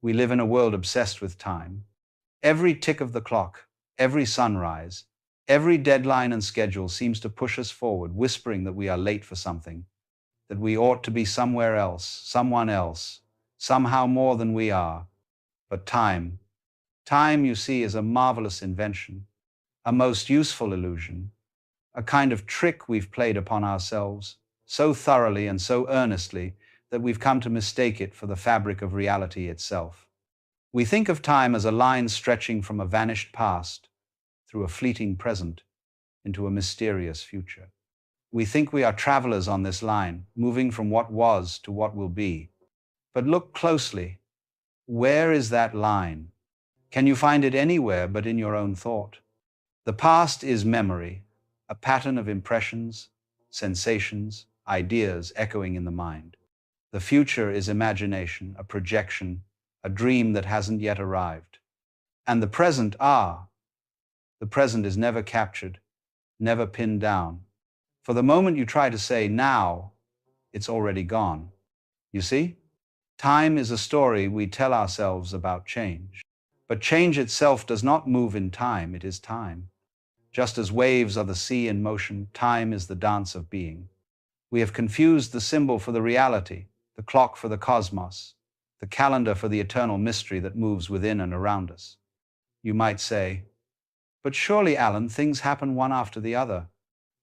We live in a world obsessed with time. Every tick of the clock, every sunrise, every deadline and schedule seems to push us forward, whispering that we are late for something, that we ought to be somewhere else, someone else, somehow more than we are. But time, you see, is a marvelous invention, a most useful illusion, a kind of trick we've played upon ourselves so thoroughly and so earnestly that we've come to mistake it for the fabric of reality itself. We think of time as a line stretching from a vanished past through a fleeting present into a mysterious future. We think we are travelers on this line, moving from what was to what will be. But look closely. Where is that line? Can you find it anywhere but in your own thought? The past is memory, a pattern of impressions, sensations, ideas echoing in the mind. The future is imagination, a projection, a dream that hasn't yet arrived. And the present is never captured, never pinned down. For the moment you try to say now, it's already gone. You see? Time is a story we tell ourselves about change. But change itself does not move in time, it is time. Just as waves are the sea in motion, time is the dance of being. We have confused the symbol for the reality, the clock for the cosmos, the calendar for the eternal mystery that moves within and around us. You might say, but surely, Alan, things happen one after the other.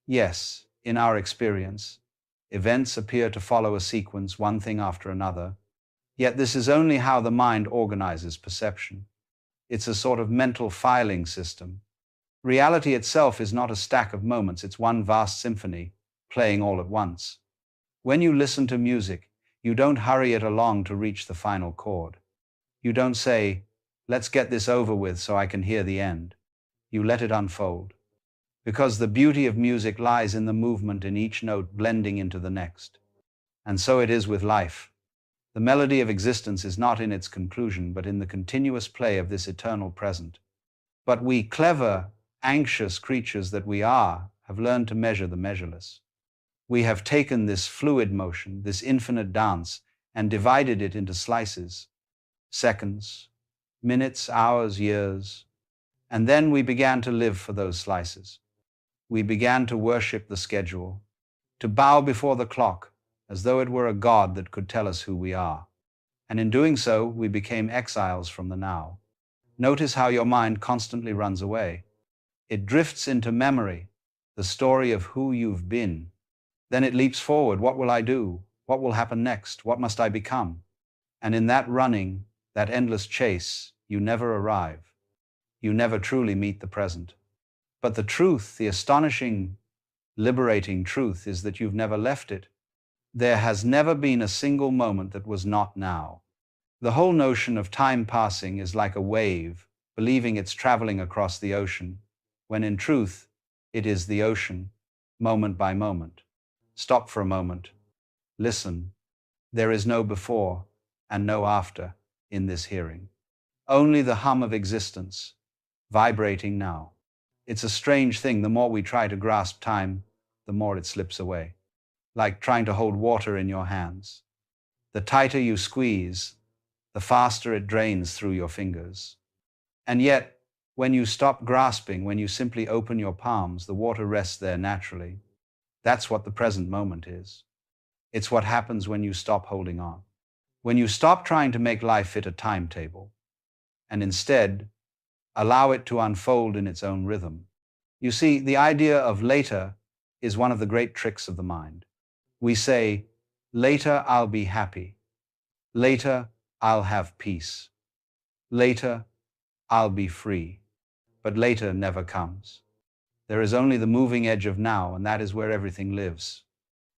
Yes, in our experience, events appear to follow a sequence, one thing after another. Yet this is only how the mind organizes perception. It's a sort of mental filing system. Reality itself is not a stack of moments, it's one vast symphony, playing all at once. When you listen to music, you don't hurry it along to reach the final chord. You don't say, let's get this over with so I can hear the end. You let it unfold. Because the beauty of music lies in the movement, in each note blending into the next. And so it is with life. The melody of existence is not in its conclusion, but in the continuous play of this eternal present. But we clever, anxious creatures that we are have learned to measure the measureless. We have taken this fluid motion, this infinite dance, and divided it into slices, seconds, minutes, hours, years. And then we began to live for those slices. We began to worship the schedule, to bow before the clock, as though it were a god that could tell us who we are. And in doing so, we became exiles from the now. Notice how your mind constantly runs away. It drifts into memory, the story of who you've been. Then it leaps forward. What will I do? What will happen next? What must I become? And in that running, that endless chase, you never arrive. You never truly meet the present. But the truth, the astonishing, liberating truth, is that you've never left it. There has never been a single moment that was not now. The whole notion of time passing is like a wave, believing it's traveling across the ocean, when in truth, it is the ocean, moment by moment. Stop for a moment. Listen. There is no before and no after in this hearing. Only the hum of existence, vibrating now. It's a strange thing. The more we try to grasp time, the more it slips away. Like trying to hold water in your hands. The tighter you squeeze, the faster it drains through your fingers. And yet, when you stop grasping, when you simply open your palms, the water rests there naturally. That's what the present moment is. It's what happens when you stop holding on. When you stop trying to make life fit a timetable, and instead allow it to unfold in its own rhythm. You see, the idea of later is one of the great tricks of the mind. We say, later I'll be happy. Later I'll have peace. Later I'll be free. But later never comes. There is only the moving edge of now, and that is where everything lives.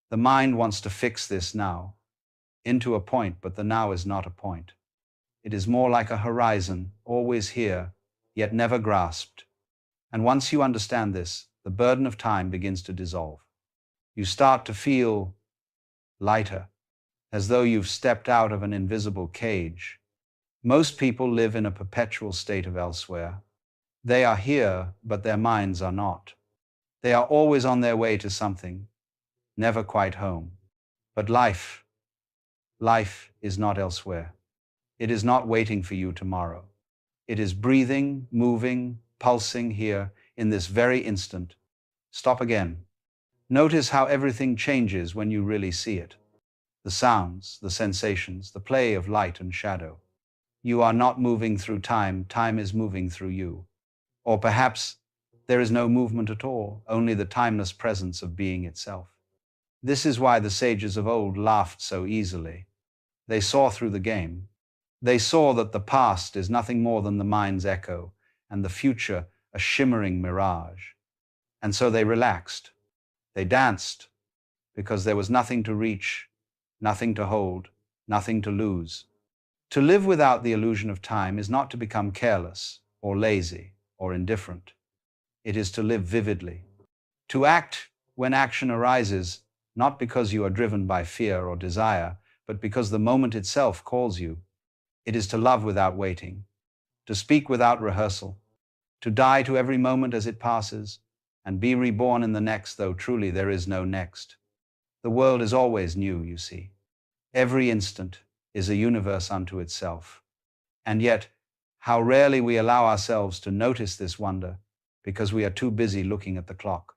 The mind wants to fix this now into a point, but the now is not a point. It is more like a horizon, always here, yet never grasped. And once you understand this, the burden of time begins to dissolve. You start to feel lighter, as though you've stepped out of an invisible cage. Most people live in a perpetual state of elsewhere. They are here, but their minds are not. They are always on their way to something, never quite home. But life is not elsewhere. It is not waiting for you tomorrow. It is breathing, moving, pulsing here in this very instant. Stop again. Notice how everything changes when you really see it. The sounds, the sensations, the play of light and shadow. You are not moving through time, time is moving through you. Or perhaps there is no movement at all, only the timeless presence of being itself. This is why the sages of old laughed so easily. They saw through the game. They saw that the past is nothing more than the mind's echo, and the future a shimmering mirage. And so they relaxed. They danced, because there was nothing to reach, nothing to hold, nothing to lose. To live without the illusion of time is not to become careless, or lazy, or indifferent. It is to live vividly. To act when action arises, not because you are driven by fear or desire, but because the moment itself calls you. It is to love without waiting, to speak without rehearsal, to die to every moment as it passes, and be reborn in the next, though truly there is no next. The world is always new, you see. Every instant is a universe unto itself. And yet, how rarely we allow ourselves to notice this wonder, because we are too busy looking at the clock.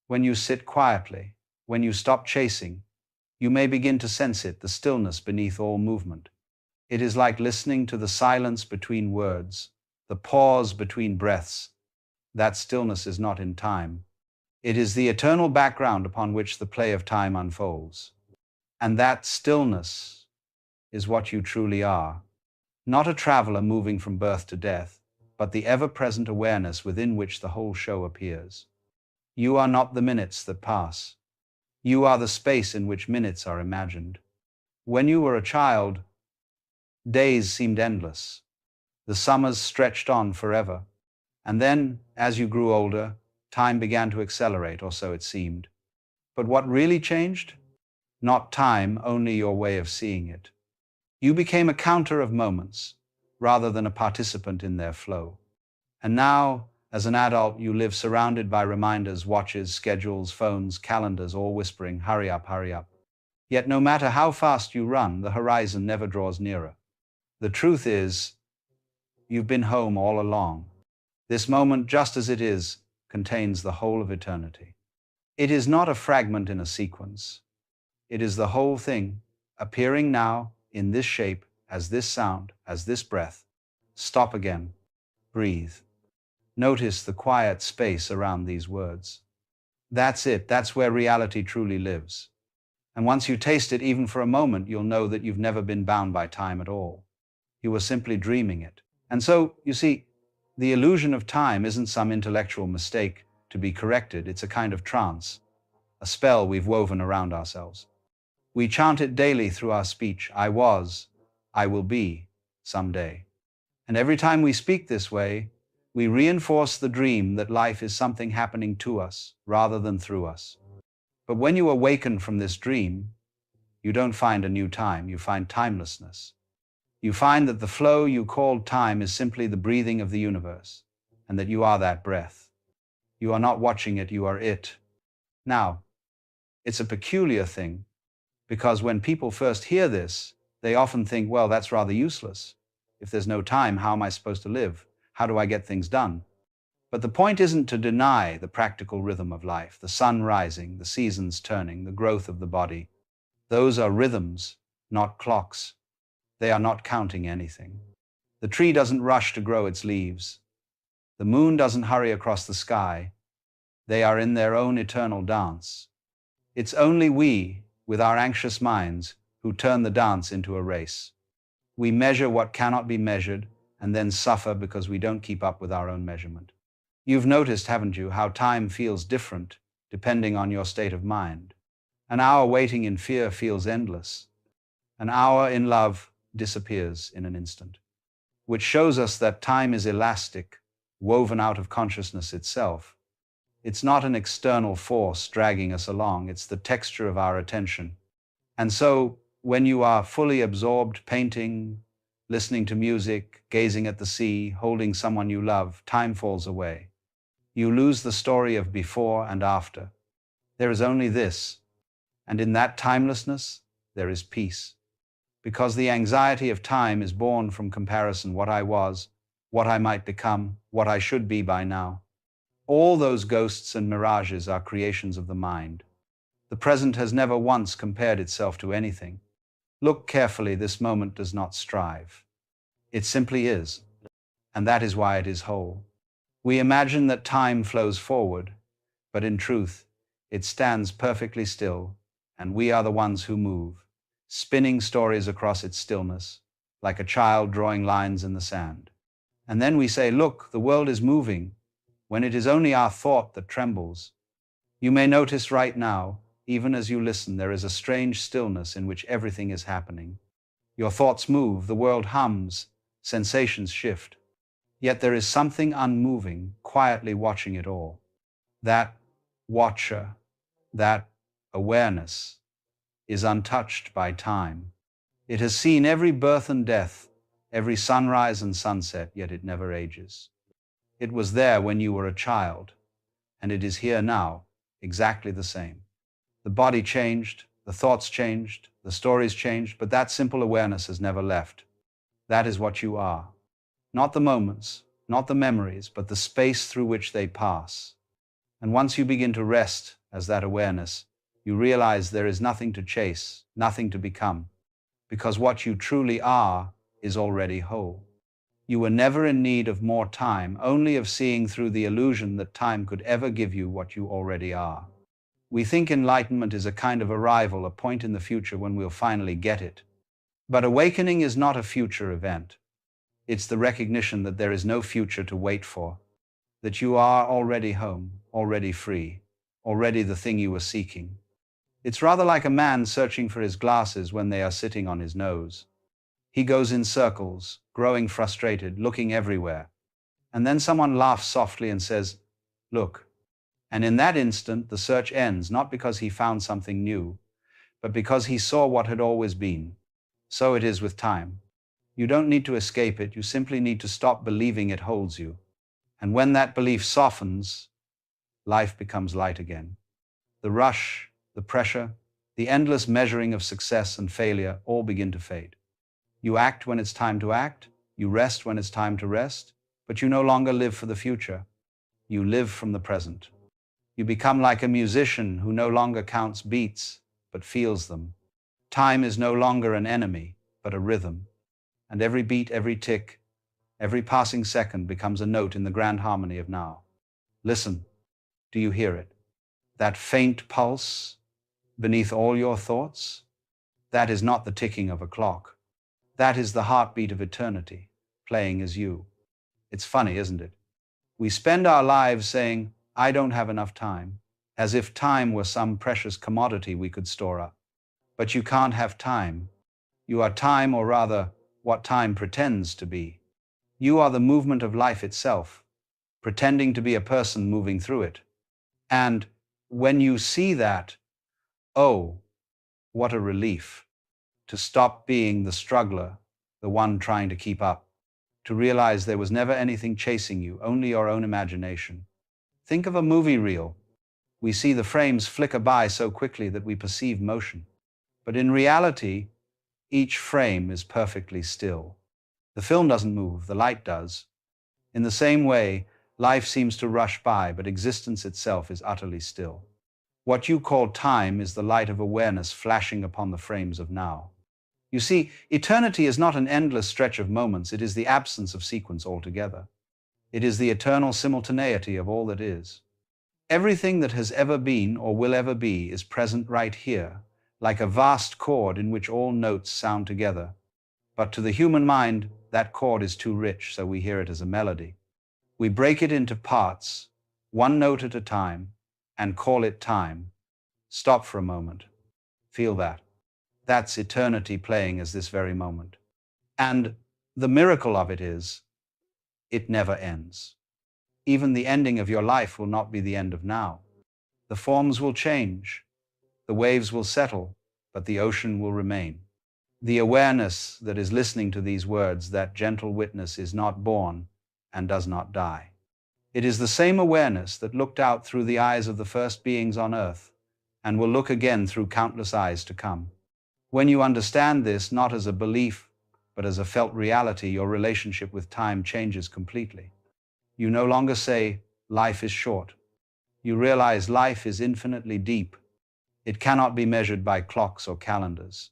When you sit quietly, when you stop chasing, you may begin to sense it, the stillness beneath all movement. It is like listening to the silence between words, the pause between breaths. That stillness is not in time. It is the eternal background upon which the play of time unfolds. And that stillness is what you truly are. Not a traveler moving from birth to death, but the ever-present awareness within which the whole show appears. You are not the minutes that pass. You are the space in which minutes are imagined. When you were a child, days seemed endless. The summers stretched on forever. And then, as you grew older, time began to accelerate, or so it seemed. But what really changed? Not time, only your way of seeing it. You became a counter of moments, rather than a participant in their flow. And now, as an adult, you live surrounded by reminders, watches, schedules, phones, calendars, all whispering, hurry up, hurry up. Yet no matter how fast you run, the horizon never draws nearer. The truth is, you've been home all along. This moment, just as it is, contains the whole of eternity. It is not a fragment in a sequence. It is the whole thing, appearing now, in this shape, as this sound, as this breath. Stop again. Breathe. Notice the quiet space around these words. That's it. That's where reality truly lives. And once you taste it, even for a moment, you'll know that you've never been bound by time at all. You were simply dreaming it. And so, you see, the illusion of time isn't some intellectual mistake to be corrected. It's a kind of trance, a spell we've woven around ourselves. We chant it daily through our speech. I was, I will be, someday. And every time we speak this way, we reinforce the dream that life is something happening to us rather than through us. But when you awaken from this dream, you don't find a new time, you find timelessness. You find that the flow you called time is simply the breathing of the universe, and that you are that breath. You are not watching it, you are it. Now, it's a peculiar thing, because when people first hear this, they often think, well, that's rather useless. If there's no time, how am I supposed to live? How do I get things done? But the point isn't to deny the practical rhythm of life, the sun rising, the seasons turning, the growth of the body. Those are rhythms, not clocks. They are not counting anything. The tree doesn't rush to grow its leaves. The moon doesn't hurry across the sky. They are in their own eternal dance. It's only we, with our anxious minds, who turn the dance into a race. We measure what cannot be measured and then suffer because we don't keep up with our own measurement. You've noticed, haven't you, how time feels different depending on your state of mind. An hour waiting in fear feels endless. An hour in love disappears in an instant, which shows us that time is elastic, woven out of consciousness itself. It's not an external force dragging us along, it's the texture of our attention. And so, when you are fully absorbed, painting, listening to music, gazing at the sea, holding someone you love, time falls away. You lose the story of before and after. There is only this, and in that timelessness, there is peace. because the anxiety of time is born from comparison: what I was, what I might become, what I should be by now. All those ghosts and mirages are creations of the mind. The present has never once compared itself to anything. Look carefully, this moment does not strive. It simply is, and that is why it is whole. We imagine that time flows forward, but in truth, it stands perfectly still, and we are the ones who move, spinning stories across its stillness, like a child drawing lines in the sand. And then we say, look, the world is moving, when it is only our thought that trembles. You may notice right now, even as you listen, there is a strange stillness in which everything is happening. Your thoughts move, the world hums, sensations shift. Yet there is something unmoving, quietly watching it all. That watcher, that awareness, is untouched by time. It has seen every birth and death, every sunrise and sunset, yet it never ages. It was there when you were a child, and it is here now, exactly the same. The body changed, the thoughts changed, the stories changed, but that simple awareness has never left. That is what you are. Not the moments, not the memories, but the space through which they pass. And once you begin to rest as that awareness, you realize there is nothing to chase, nothing to become, because what you truly are is already whole. You were never in need of more time, only of seeing through the illusion that time could ever give you what you already are. We think enlightenment is a kind of arrival, a point in the future when we'll finally get it. But awakening is not a future event. It's the recognition that there is no future to wait for, that you are already home, already free, already the thing you were seeking. It's rather like a man searching for his glasses when they are sitting on his nose. He goes in circles, growing frustrated, looking everywhere. And then someone laughs softly and says, "Look." And in that instant, the search ends, not because he found something new, but because he saw what had always been. So it is with time. You don't need to escape it, you simply need to stop believing it holds you. And when that belief softens, life becomes light again. The rush, the pressure, the endless measuring of success and failure all begin to fade. You act when it's time to act, you rest when it's time to rest, but you no longer live for the future. You live from the present. You become like a musician who no longer counts beats, but feels them. Time is no longer an enemy, but a rhythm. And every beat, every tick, every passing second becomes a note in the grand harmony of now. Listen, do you hear it? That faint pulse beneath all your thoughts? That is not the ticking of a clock. That is the heartbeat of eternity, playing as you. It's funny, isn't it? We spend our lives saying, "I don't have enough time," as if time were some precious commodity we could store up. But you can't have time. You are time, or rather, what time pretends to be. You are the movement of life itself, pretending to be a person moving through it. And when you see that, oh, what a relief to stop being the struggler, the one trying to keep up, to realize there was never anything chasing you, only your own imagination. Think of a movie reel. We see the frames flicker by so quickly that we perceive motion. But in reality, each frame is perfectly still. The film doesn't move, the light does. In the same way, life seems to rush by, but existence itself is utterly still. What you call time is the light of awareness flashing upon the frames of now. You see, eternity is not an endless stretch of moments, it is the absence of sequence altogether. It is the eternal simultaneity of all that is. Everything that has ever been or will ever be is present right here, like a vast chord in which all notes sound together. But to the human mind, that chord is too rich, so we hear it as a melody. We break it into parts, one note at a time, and call it time. Stop for a moment. Feel that. That's eternity playing as this very moment. And the miracle of it is, it never ends. Even the ending of your life will not be the end of now. The forms will change, the waves will settle, but the ocean will remain. The awareness that is listening to these words, that gentle witness, is not born and does not die. It is the same awareness that looked out through the eyes of the first beings on earth and will look again through countless eyes to come. When you understand this, not as a belief, but as a felt reality, your relationship with time changes completely. You no longer say, life is short. You realize life is infinitely deep. It cannot be measured by clocks or calendars.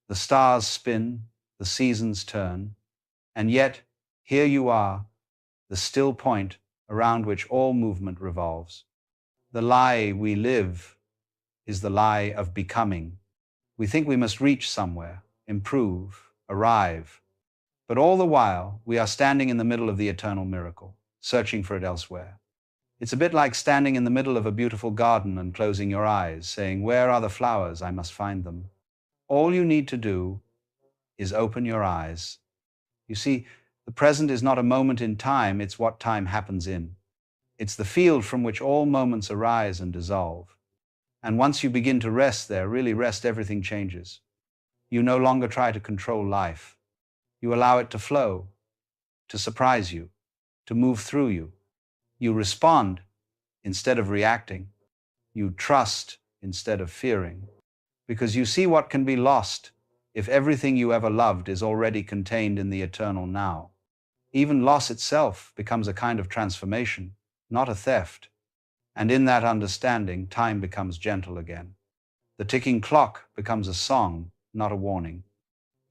The stars spin, the seasons turn, and yet, here you are, the still point around which all movement revolves. The lie we live is the lie of becoming. We think we must reach somewhere, improve, arrive. But all the while, we are standing in the middle of the eternal miracle, searching for it elsewhere. It's a bit like standing in the middle of a beautiful garden and closing your eyes, saying, "Where are the flowers? I must find them." All you need to do is open your eyes. You see, the present is not a moment in time, it's what time happens in. It's the field from which all moments arise and dissolve. And once you begin to rest there, really rest, everything changes. You no longer try to control life. You allow it to flow, to surprise you, to move through you. You respond instead of reacting. You trust instead of fearing. Because you see what can be lost if everything you ever loved is already contained in the eternal now. Even loss itself becomes a kind of transformation, not a theft. And in that understanding, time becomes gentle again. The ticking clock becomes a song, not a warning.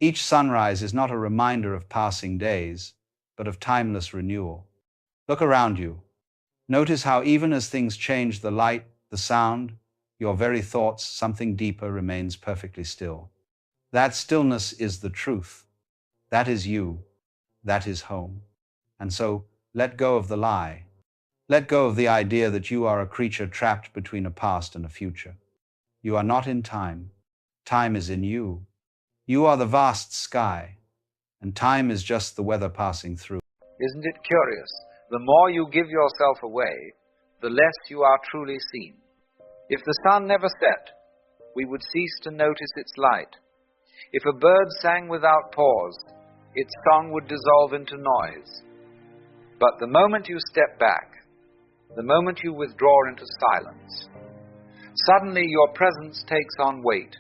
Each sunrise is not a reminder of passing days, but of timeless renewal. Look around you. Notice how even as things change, the light, the sound, your very thoughts, something deeper remains perfectly still. That stillness is the truth. That is you. That is home. And so, let go of the lie. Let go of the idea that you are a creature trapped between a past and a future. You are not in time. Time is in you. You are the vast sky, and time is just the weather passing through. Isn't it curious? The more you give yourself away, the less you are truly seen. If the sun never set, we would cease to notice its light. If a bird sang without pause, its song would dissolve into noise. But the moment you step back, the moment you withdraw into silence, suddenly your presence takes on weight.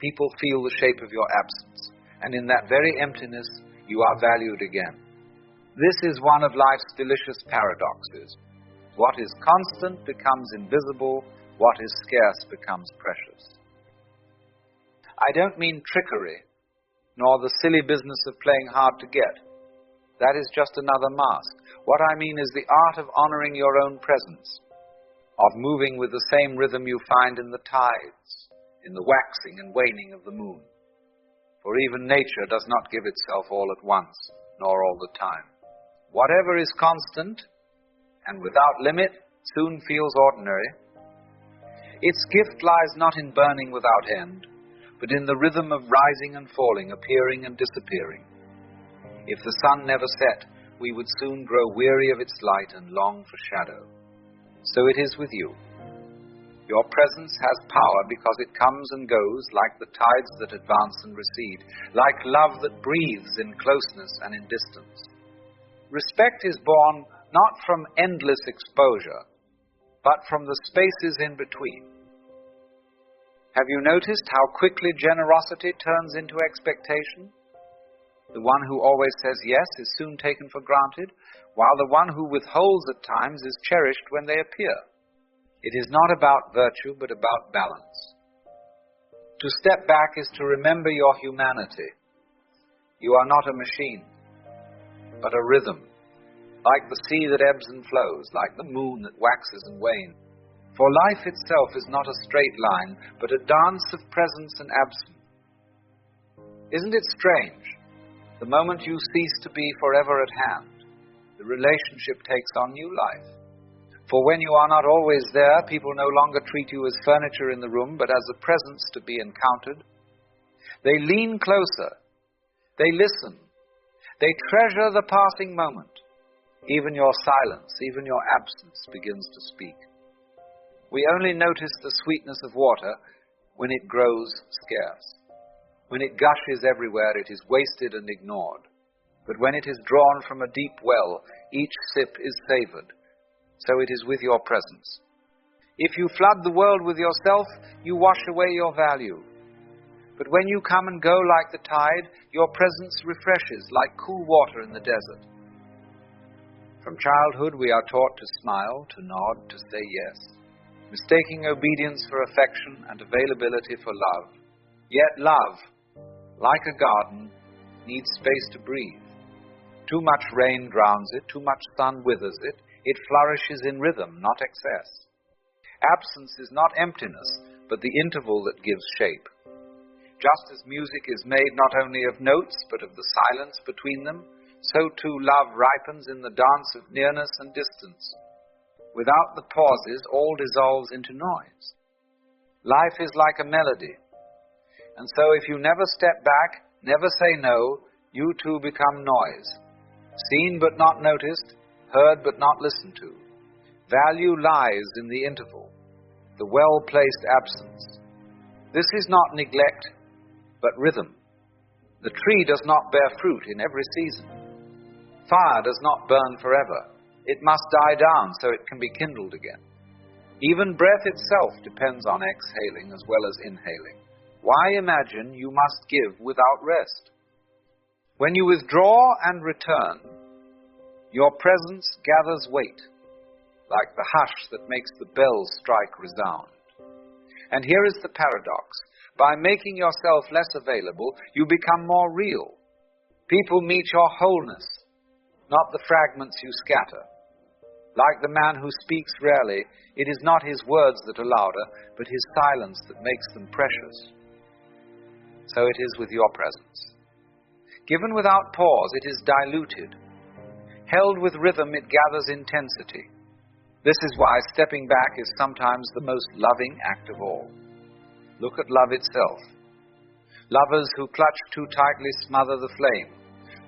People feel the shape of your absence, and in that very emptiness, you are valued again. This is one of life's delicious paradoxes. What is constant becomes invisible, what is scarce becomes precious. I don't mean trickery, nor the silly business of playing hard to get. That is just another mask. What I mean is the art of honoring your own presence, of moving with the same rhythm you find in the tides, in the waxing and waning of the moon. For even nature does not give itself all at once, nor all the time. Whatever is constant and without limit soon feels ordinary. Its gift lies not in burning without end, but in the rhythm of rising and falling, appearing and disappearing. If the sun never set, we would soon grow weary of its light and long for shadow. So it is with you. Your presence has power because it comes and goes like the tides that advance and recede, like love that breathes in closeness and in distance. Respect is born not from endless exposure, but from the spaces in between. Have you noticed how quickly generosity turns into expectation? The one who always says yes is soon taken for granted, while the one who withholds at times is cherished when they appear. It is not about virtue, but about balance. To step back is to remember your humanity. You are not a machine, but a rhythm, like the sea that ebbs and flows, like the moon that waxes and wanes. For life itself is not a straight line, but a dance of presence and absence. Isn't it strange? The moment you cease to be forever at hand, the relationship takes on new life. For when you are not always there, people no longer treat you as furniture in the room, but as a presence to be encountered. They lean closer. They listen. They treasure the passing moment. Even your silence, even your absence begins to speak. We only notice the sweetness of water when it grows scarce. When it gushes everywhere, it is wasted and ignored. But when it is drawn from a deep well, each sip is savored. So it is with your presence. If you flood the world with yourself, you wash away your value. But when you come and go like the tide, your presence refreshes like cool water in the desert. From childhood we are taught to smile, to nod, to say yes, mistaking obedience for affection and availability for love. Yet love, like a garden, needs space to breathe. Too much rain drowns it, too much sun withers it. It flourishes in rhythm, not excess. Absence is not emptiness, but the interval that gives shape. Just as music is made not only of notes, but of the silence between them, so too love ripens in the dance of nearness and distance. Without the pauses, all dissolves into noise. Life is like a melody, and so if you never step back, never say no, you too become noise. Seen but not noticed, heard but not listened to. Value lies in the interval, the well-placed absence. This is not neglect, but rhythm. The tree does not bear fruit in every season. Fire does not burn forever. It must die down so it can be kindled again. Even breath itself depends on exhaling as well as inhaling. Why imagine you must give without rest? When you withdraw and return, your presence gathers weight, like the hush that makes the bells strike resound. And here is the paradox. By making yourself less available, you become more real. People meet your wholeness, not the fragments you scatter. Like the man who speaks rarely, it is not his words that are louder, but his silence that makes them precious. So it is with your presence. Given without pause, it is diluted. Held with rhythm, it gathers intensity. This is why stepping back is sometimes the most loving act of all. Look at love itself. Lovers who clutch too tightly smother the flame,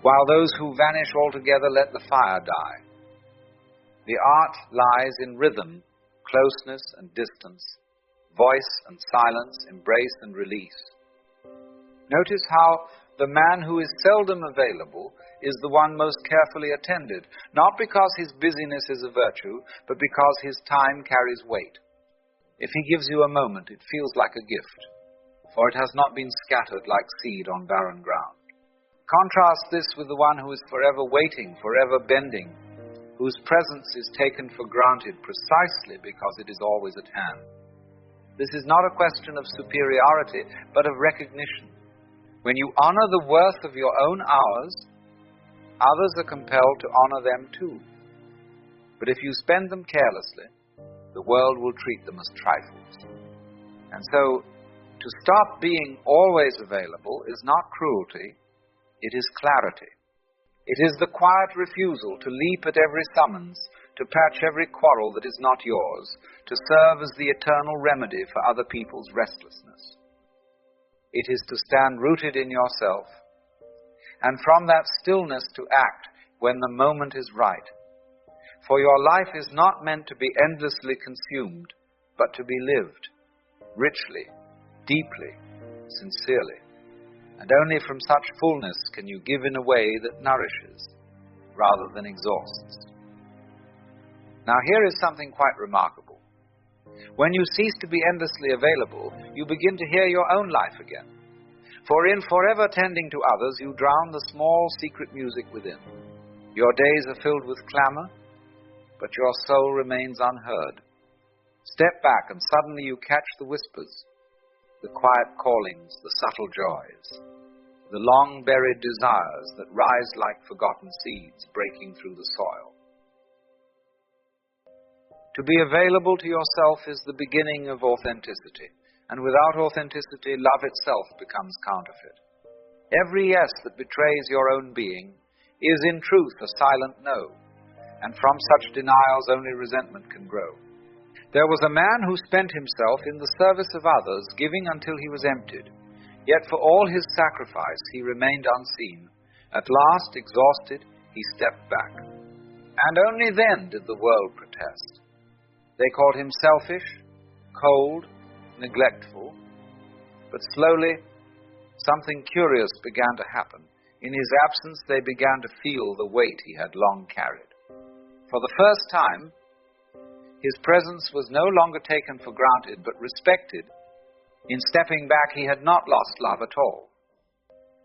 while those who vanish altogether let the fire die. The art lies in rhythm, closeness and distance, voice and silence, embrace and release. Notice how the man who is seldom available is the one most carefully attended, not because his busyness is a virtue, but because his time carries weight. If he gives you a moment, it feels like a gift, for it has not been scattered like seed on barren ground. Contrast this with the one who is forever waiting, forever bending, whose presence is taken for granted precisely because it is always at hand. This is not a question of superiority, but of recognition. When you honor the worth of your own hours, others are compelled to honor them too. But if you spend them carelessly, the world will treat them as trifles. And so, to stop being always available is not cruelty, it is clarity. It is the quiet refusal to leap at every summons, to patch every quarrel that is not yours, to serve as the eternal remedy for other people's restlessness. It is to stand rooted in yourself, and from that stillness to act when the moment is right. For your life is not meant to be endlessly consumed, but to be lived, richly, deeply, sincerely. And only from such fullness can you give in a way that nourishes, rather than exhausts. Now here is something quite remarkable. When you cease to be endlessly available, you begin to hear your own life again. For in forever tending to others, you drown the small secret music within. Your days are filled with clamor, but your soul remains unheard. Step back and suddenly you catch the whispers, the quiet callings, the subtle joys, the long-buried desires that rise like forgotten seeds breaking through the soil. To be available to yourself is the beginning of authenticity, and without authenticity, love itself becomes counterfeit. Every yes that betrays your own being is in truth a silent no, and from such denials only resentment can grow. There was a man who spent himself in the service of others, giving until he was emptied. Yet for all his sacrifice, he remained unseen. At last, exhausted, he stepped back. And only then did the world protest. They called him selfish, cold, neglectful. But slowly, something curious began to happen. In his absence, they began to feel the weight he had long carried. For the first time, his presence was no longer taken for granted, but respected, In stepping back, he had not lost love at all.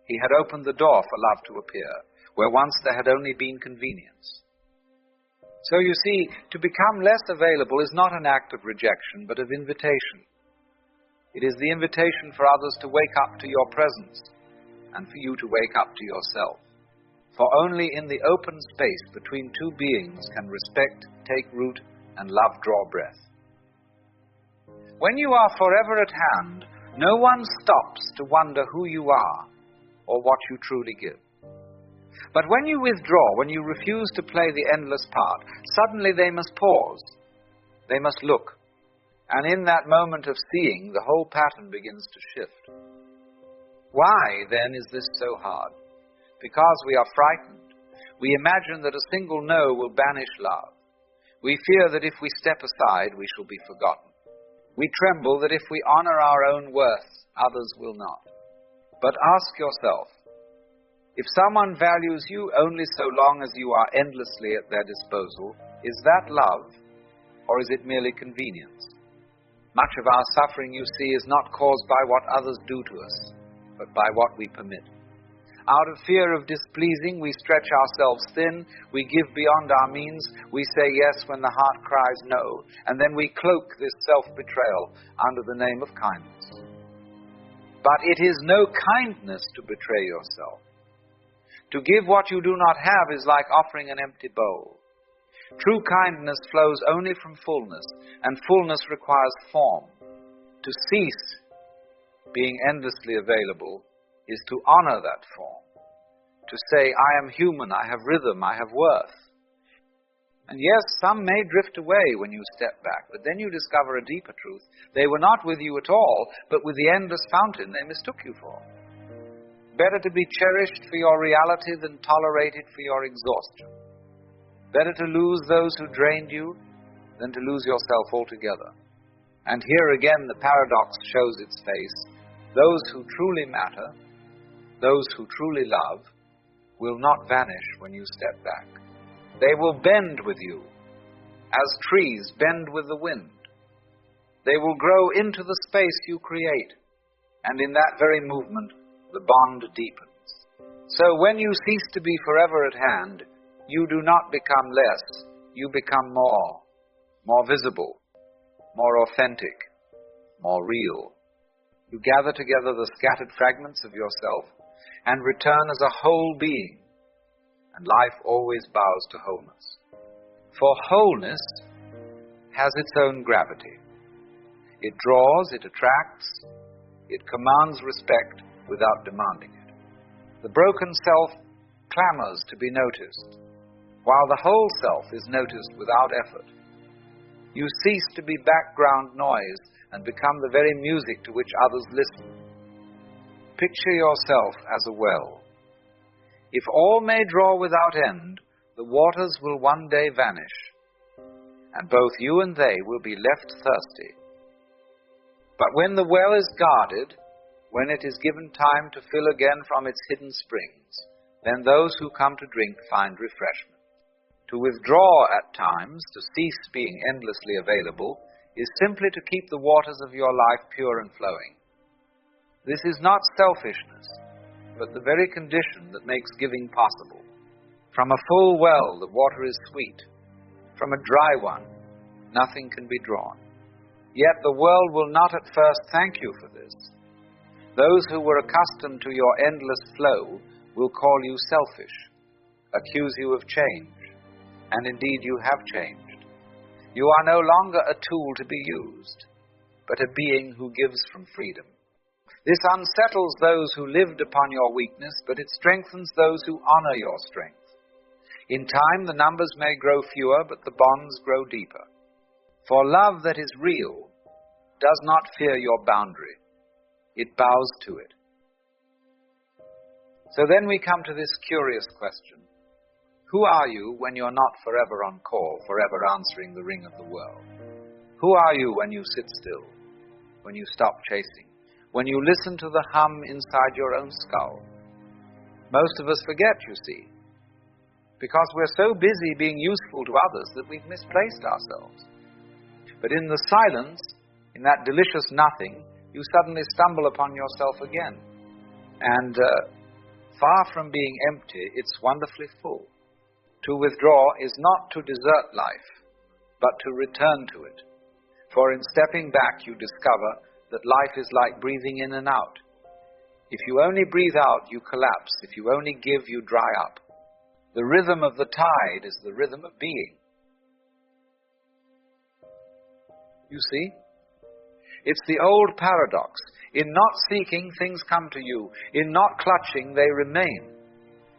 He had opened the door for love to appear, where once there had only been convenience. So you see, to become less available is not an act of rejection, but of invitation. It is the invitation for others to wake up to your presence, and for you to wake up to yourself. For only in the open space between two beings can respect take root and love draw breath. When you are forever at hand, no one stops to wonder who you are or what you truly give. But when you withdraw, when you refuse to play the endless part, suddenly they must pause. They must look. And in that moment of seeing, the whole pattern begins to shift. Why, then, is this so hard? Because we are frightened. We imagine that a single no will banish love. We fear that if we step aside, we shall be forgotten. We tremble that if we honor our own worth, others will not. But ask yourself, if someone values you only so long as you are endlessly at their disposal, is that love, or is it merely convenience? Much of our suffering, you see, is not caused by what others do to us, but by what we permit. Out of fear of displeasing, we stretch ourselves thin, we give beyond our means, we say yes when the heart cries no, and then we cloak this self-betrayal under the name of kindness. But it is no kindness to betray yourself. To give what you do not have is like offering an empty bowl. True kindness flows only from fullness, and fullness requires form. To cease being endlessly available is to honor that form. To say, I am human, I have rhythm, I have worth. And yes, some may drift away when you step back, but then you discover a deeper truth. They were not with you at all, but with the endless fountain they mistook you for. Better to be cherished for your reality than tolerated for your exhaustion. Better to lose those who drained you than to lose yourself altogether. And here again the paradox shows its face. Those who truly matter, those who truly love, will not vanish when you step back. They will bend with you, as trees bend with the wind. They will grow into the space you create, and in that very movement, the bond deepens. So when you cease to be forever at hand, you do not become less, you become more visible, more authentic, more real. You gather together the scattered fragments of yourself and return as a whole being, and life always bows to wholeness. For wholeness has its own gravity. It draws, it attracts, it commands respect without demanding it. The broken self clamors to be noticed, while the whole self is noticed without effort. You cease to be background noise and become the very music to which others listen. Picture yourself as a well. If all may draw without end, the waters will one day vanish, and both you and they will be left thirsty. But when the well is guarded, when it is given time to fill again from its hidden springs, then those who come to drink find refreshment. To withdraw at times, to cease being endlessly available, is simply to keep the waters of your life pure and flowing. This is not selfishness, but the very condition that makes giving possible. From a full well, the water is sweet. From a dry one, nothing can be drawn. Yet the world will not at first thank you for this. Those who were accustomed to your endless flow will call you selfish, accuse you of change, and indeed you have changed. You are no longer a tool to be used, but a being who gives from freedom. This unsettles those who lived upon your weakness, but it strengthens those who honor your strength. In time the numbers may grow fewer, but the bonds grow deeper. For love that is real does not fear your boundary. It bows to it. So then we come to this curious question. Who are you when you're not forever on call, forever answering the ring of the world? Who are you when you sit still, when you stop chasing, when you listen to the hum inside your own skull? Most of us forget, you see, because we're so busy being useful to others that we've misplaced ourselves. But in the silence, in that delicious nothing, you you suddenly stumble upon yourself again. And far from being empty, it's wonderfully full. To withdraw is not to desert life, but to return to it. For in stepping back, you discover that life is like breathing in and out. If you only breathe out, you collapse. If you only give, you dry up. The rhythm of the tide is the rhythm of being. You see? It's the old paradox. In not seeking, things come to you. In not clutching, they remain.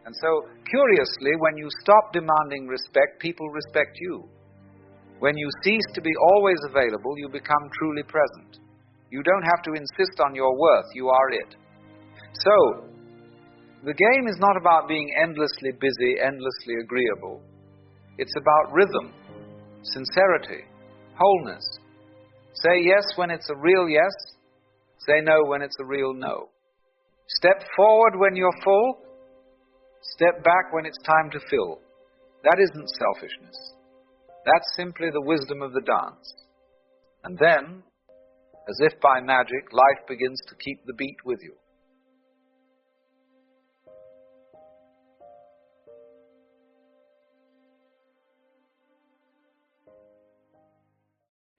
And so, curiously, when you stop demanding respect, people respect you. When you cease to be always available, you become truly present. You don't have to insist on your worth. You are it. So, the game is not about being endlessly busy, endlessly agreeable. It's about rhythm, sincerity, wholeness. Say yes when it's a real yes. Say no when it's a real no. Step forward when you're full. Step back when it's time to fill. That isn't selfishness. That's simply the wisdom of the dance. And then, as if by magic, life begins to keep the beat with you.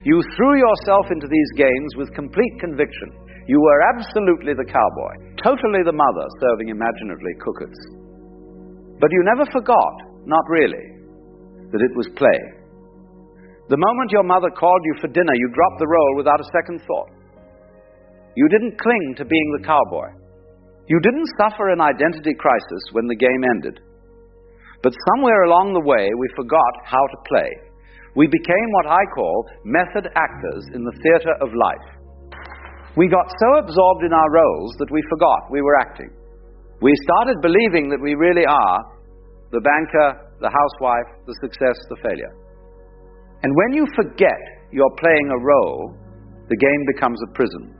You threw yourself into these games with complete conviction. You were absolutely the cowboy, totally the mother serving imaginatively cookers. But you never forgot, not really, that it was play. The moment your mother called you for dinner, you dropped the role without a second thought. You didn't cling to being the cowboy. You didn't suffer an identity crisis when the game ended. But somewhere along the way, we forgot how to play. We became what I call method actors in the theater of life. We got so absorbed in our roles that we forgot we were acting. We started believing that we really are the banker, the housewife, the success, the failure. And when you forget you're playing a role, the game becomes a prison.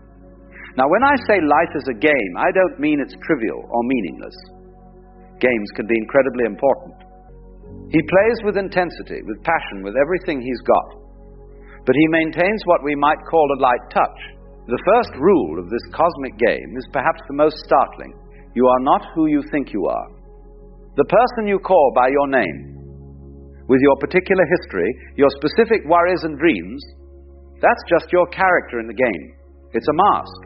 Now, when I say life is a game, I don't mean it's trivial or meaningless. Games can be incredibly important. He plays with intensity, with passion, with everything he's got. But he maintains what we might call a light touch. The first rule of this cosmic game is perhaps the most startling. You are not who you think you are. The person you call by your name, with your particular history, your specific worries and dreams, that's just your character in the game. It's a mask,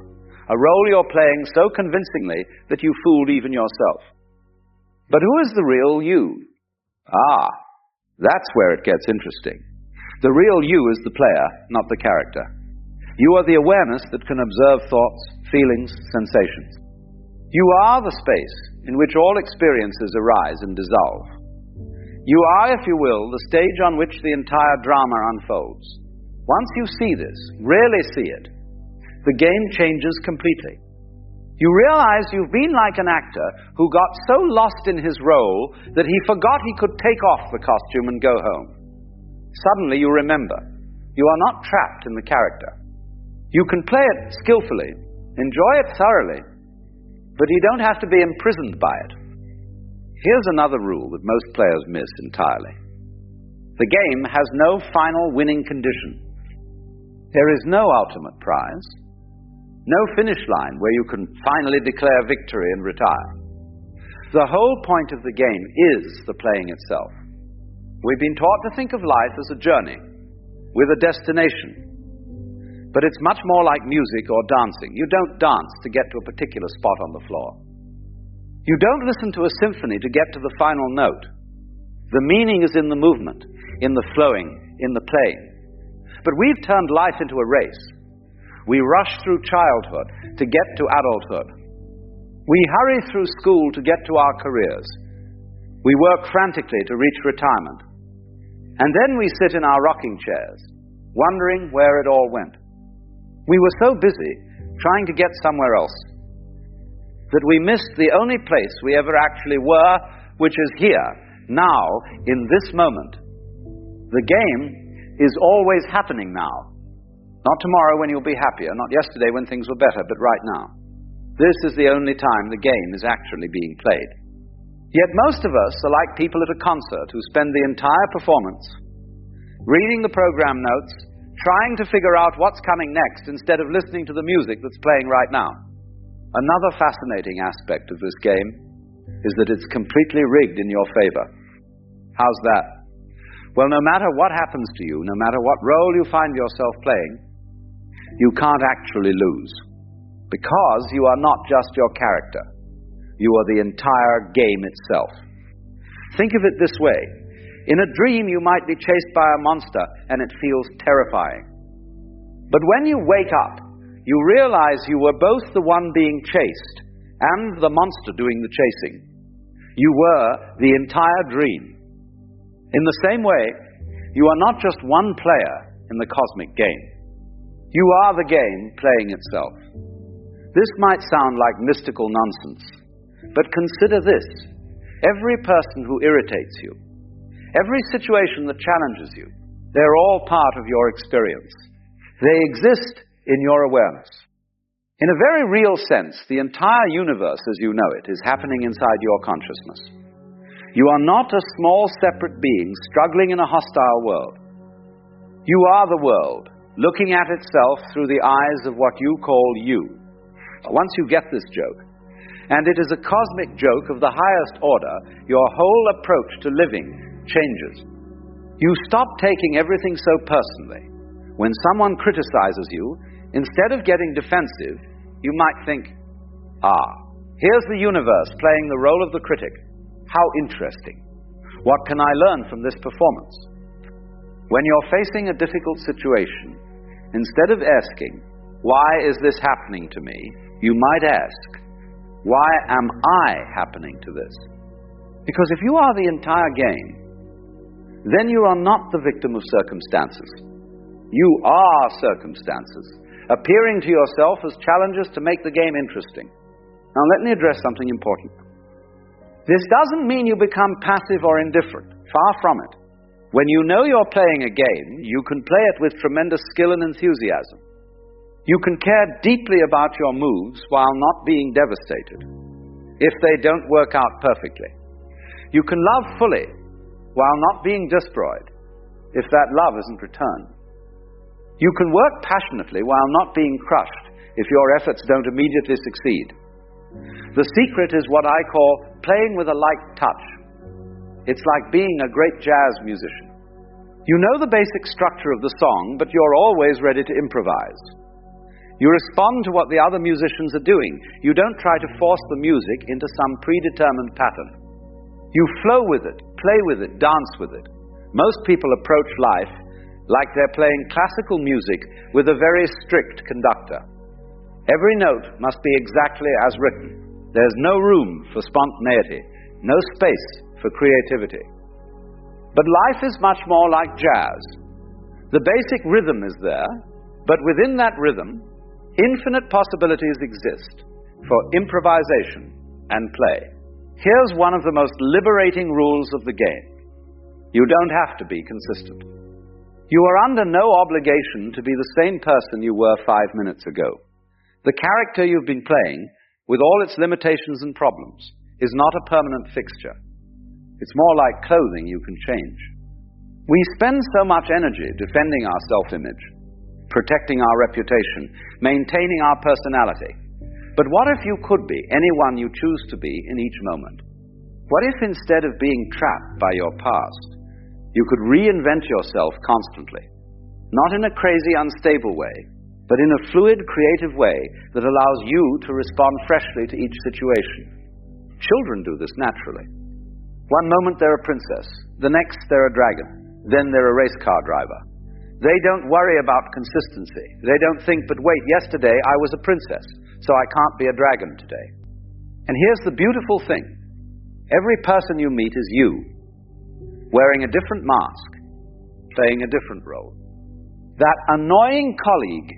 a role you're playing so convincingly that you fooled even yourself. But who is the real you? Ah, that's where it gets interesting. The real you is the player, not the character. You are the awareness that can observe thoughts, feelings, sensations. You are the space in which all experiences arise and dissolve. You are, if you will, the stage on which the entire drama unfolds. Once you see this, really see it, the game changes completely. You realize you've been like an actor who got so lost in his role that he forgot he could take off the costume and go home. Suddenly you remember, you are not trapped in the character. You can play it skillfully, enjoy it thoroughly, but you don't have to be imprisoned by it. Here's another rule that most players miss entirely. The game has no final winning condition. There is no ultimate prize. No finish line where you can finally declare victory and retire. The whole point of the game is the playing itself. We've been taught to think of life as a journey, with a destination. But it's much more like music or dancing. You don't dance to get to a particular spot on the floor. You don't listen to a symphony to get to the final note. The meaning is in the movement, in the flowing, in the playing. But we've turned life into a race. We rush through childhood to get to adulthood. We hurry through school to get to our careers. We work frantically to reach retirement. And then we sit in our rocking chairs, wondering where it all went. We were so busy trying to get somewhere else that we missed the only place we ever actually were, which is here, now, in this moment. The game is always happening now. Not tomorrow when you'll be happier, not yesterday when things were better, but right now. This is the only time the game is actually being played. Yet most of us are like people at a concert who spend the entire performance reading the program notes, trying to figure out what's coming next instead of listening to the music that's playing right now. Another fascinating aspect of this game is that it's completely rigged in your favor. How's that? Well, no matter what happens to you, no matter what role you find yourself playing, you can't actually lose, because you are not just your character. You are the entire game itself. Think of it this way. In a dream, you might be chased by a monster, and it feels terrifying. But when you wake up, you realize you were both the one being chased and the monster doing the chasing. You were the entire dream. In the same way, you are not just one player in the cosmic game. You are the game playing itself. This might sound like mystical nonsense, but consider this. Every person who irritates you, every situation that challenges you, they're all part of your experience. They exist in your awareness. In a very real sense, the entire universe as you know it is happening inside your consciousness. You are not a small separate being struggling in a hostile world. You are the world, looking at itself through the eyes of what you call you. Once you get this joke, and it is a cosmic joke of the highest order, your whole approach to living changes. You stop taking everything so personally. When someone criticizes you, instead of getting defensive, you might think, here's the universe playing the role of the critic. How interesting. What can I learn from this performance? When you're facing a difficult situation, instead of asking, why is this happening to me? You might ask, why am I happening to this? Because if you are the entire game, then you are not the victim of circumstances. You are circumstances, appearing to yourself as challenges to make the game interesting. Now let me address something important. This doesn't mean you become passive or indifferent. Far from it. When you know you're playing a game, you can play it with tremendous skill and enthusiasm. You can care deeply about your moves while not being devastated, if they don't work out perfectly. You can love fully while not being destroyed, if that love isn't returned. You can work passionately while not being crushed, if your efforts don't immediately succeed. The secret is what I call playing with a light touch. It's like being a great jazz musician. You know the basic structure of the song, but you're always ready to improvise. You respond to what the other musicians are doing. You don't try to force the music into some predetermined pattern. You flow with it, play with it, dance with it. Most people approach life like they're playing classical music with a very strict conductor. Every note must be exactly as written. There's no room for spontaneity, no space for creativity. But life is much more like jazz. The basic rhythm is there, but within that rhythm, infinite possibilities exist for improvisation and play. Here's one of the most liberating rules of the game. You don't have to be consistent. You are under no obligation to be the same person you were 5 minutes ago. The character you've been playing, with all its limitations and problems, is not a permanent fixture. It's more like clothing you can change. We spend so much energy defending our self-image, protecting our reputation, maintaining our personality. But what if you could be anyone you choose to be in each moment? What if instead of being trapped by your past, you could reinvent yourself constantly? Not in a crazy, unstable way, but in a fluid, creative way that allows you to respond freshly to each situation. Children do this naturally. One moment they're a princess, the next they're a dragon, then they're a race car driver. They don't worry about consistency. They don't think, but wait, yesterday I was a princess, so I can't be a dragon today. And here's the beautiful thing. Every person you meet is you, wearing a different mask, playing a different role. That annoying colleague,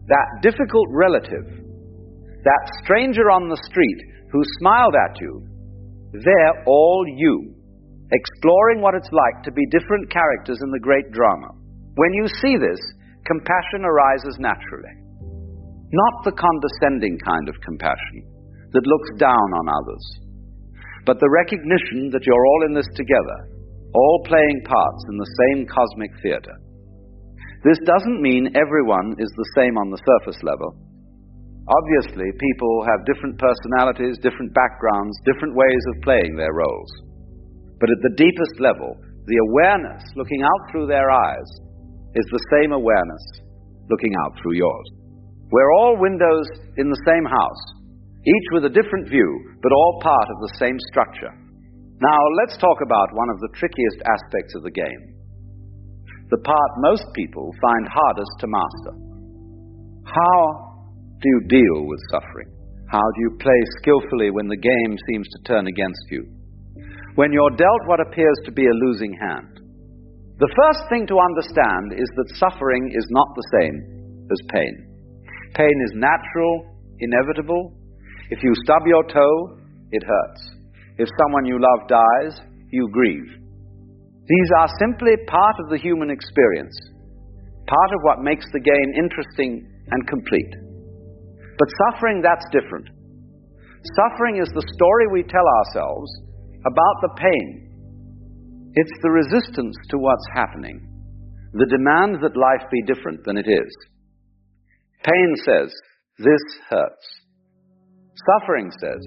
that difficult relative, that stranger on the street who smiled at you, they're all you, exploring what it's like to be different characters in the great drama. When you see this, compassion arises naturally. Not the condescending kind of compassion that looks down on others, but the recognition that you're all in this together, all playing parts in the same cosmic theater. This doesn't mean everyone is the same on the surface level. Obviously, people have different personalities, different backgrounds, different ways of playing their roles. But at the deepest level, the awareness looking out through their eyes is the same awareness looking out through yours. We're all windows in the same house, each with a different view, but all part of the same structure. Now, let's talk about one of the trickiest aspects of the game. The part most people find hardest to master. How do you deal with suffering? How do you play skillfully when the game seems to turn against you? When you're dealt what appears to be a losing hand? The first thing to understand is that suffering is not the same as pain. Pain is natural, inevitable. If you stub your toe, it hurts. If someone you love dies, you grieve. These are simply part of the human experience, part of what makes the game interesting and complete. But suffering, that's different. Suffering is the story we tell ourselves about the pain. It's the resistance to what's happening, the demand that life be different than it is. Pain says, this hurts. Suffering says,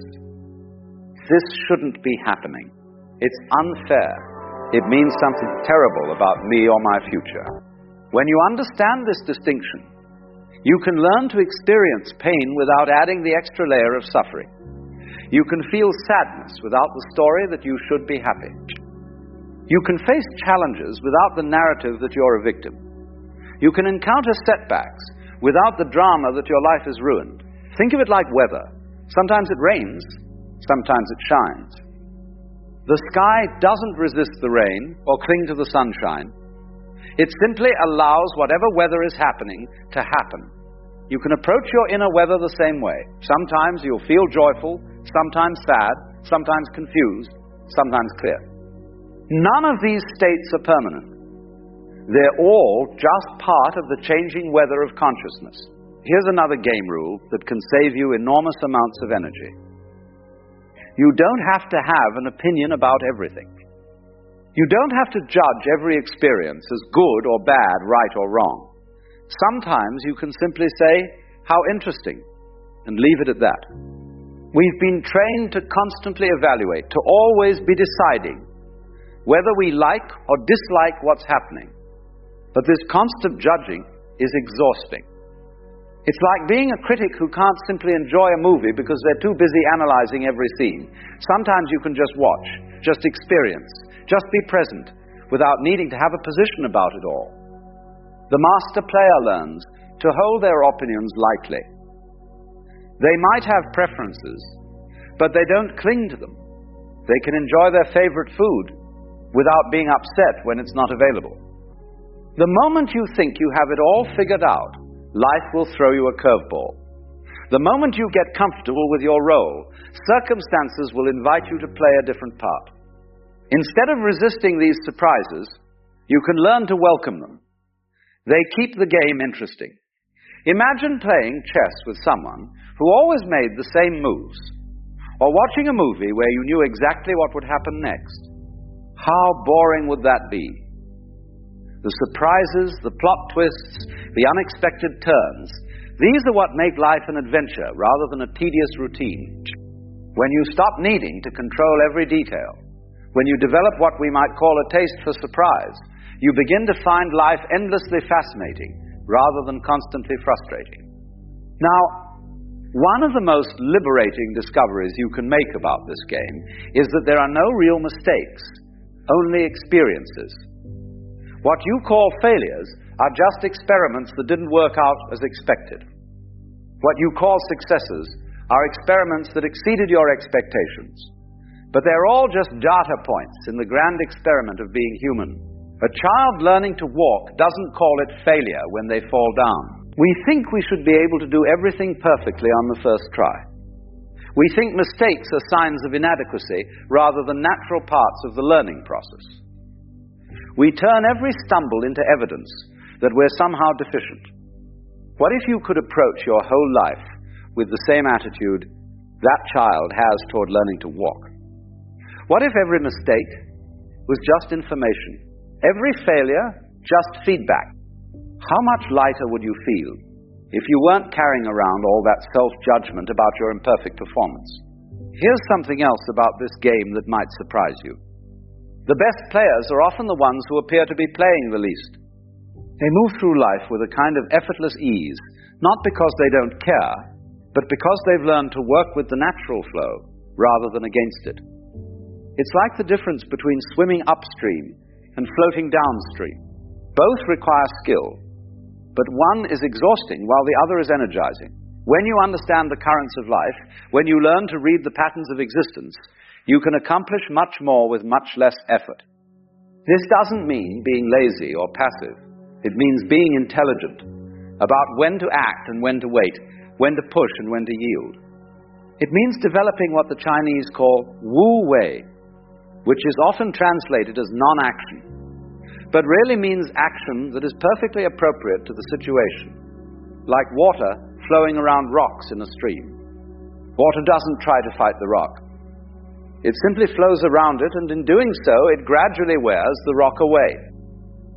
this shouldn't be happening. It's unfair. It means something terrible about me or my future. When you understand this distinction, you can learn to experience pain without adding the extra layer of suffering. You can feel sadness without the story that you should be happy. You can face challenges without the narrative that you're a victim. You can encounter setbacks without the drama that your life is ruined. Think of it like weather. Sometimes it rains, sometimes it shines. The sky doesn't resist the rain or cling to the sunshine. It simply allows whatever weather is happening to happen. You can approach your inner weather the same way. Sometimes you'll feel joyful, sometimes sad, sometimes confused, sometimes clear. None of these states are permanent. They're all just part of the changing weather of consciousness. Here's another game rule that can save you enormous amounts of energy. You don't have to have an opinion about everything. You don't have to judge every experience as good or bad, right or wrong. Sometimes you can simply say, how interesting, and leave it at that. We've been trained to constantly evaluate, to always be deciding whether we like or dislike what's happening. But this constant judging is exhausting. It's like being a critic who can't simply enjoy a movie because they're too busy analyzing every scene. Sometimes you can just watch, just experience, just be present, without needing to have a position about it all. The master player learns to hold their opinions lightly. They might have preferences, but they don't cling to them. They can enjoy their favorite food without being upset when it's not available. The moment you think you have it all figured out, life will throw you a curveball. The moment you get comfortable with your role, circumstances will invite you to play a different part. Instead of resisting these surprises, you can learn to welcome them. They keep the game interesting. Imagine playing chess with someone who always made the same moves, or watching a movie where you knew exactly what would happen next. How boring would that be? The surprises, the plot twists, the unexpected turns, these are what make life an adventure rather than a tedious routine. When you stop needing to control every detail, when you develop what we might call a taste for surprise, you begin to find life endlessly fascinating rather than constantly frustrating. Now, one of the most liberating discoveries you can make about this game is that there are no real mistakes, only experiences. What you call failures are just experiments that didn't work out as expected. What you call successes are experiments that exceeded your expectations. But they're all just data points in the grand experiment of being human. A child learning to walk doesn't call it failure when they fall down. We think we should be able to do everything perfectly on the first try. We think mistakes are signs of inadequacy rather than natural parts of the learning process. We turn every stumble into evidence that we're somehow deficient. What if you could approach your whole life with the same attitude that child has toward learning to walk? What if every mistake was just information? Every failure, just feedback? How much lighter would you feel if you weren't carrying around all that self-judgment about your imperfect performance? Here's something else about this game that might surprise you. The best players are often the ones who appear to be playing the least. They move through life with a kind of effortless ease, not because they don't care, but because they've learned to work with the natural flow rather than against it. It's like the difference between swimming upstream and floating downstream. Both require skill, but one is exhausting while the other is energizing. When you understand the currents of life, when you learn to read the patterns of existence, you can accomplish much more with much less effort. This doesn't mean being lazy or passive. It means being intelligent about when to act and when to wait, when to push and when to yield. It means developing what the Chinese call Wu Wei, which is often translated as non-action, but really means action that is perfectly appropriate to the situation, like water flowing around rocks in a stream. Water doesn't try to fight the rock. It simply flows around it, and in doing so, it gradually wears the rock away.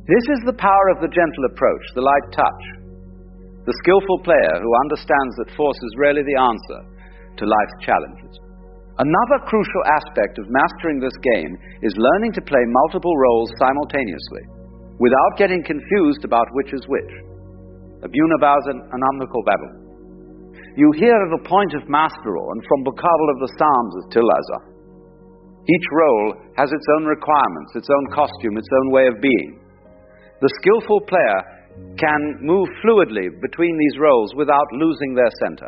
This is the power of the gentle approach, the light touch. The skillful player who understands that force is rarely the answer to life's challenges. Another crucial aspect of mastering this game is learning to play multiple roles simultaneously, without getting confused about which is which. Abunabhausen and Babel. You hear of a point of masteral, and from Bukabel of the Psalms as Tilasa. Each role has its own requirements, its own costume, its own way of being. The skillful player can move fluidly between these roles without losing their center.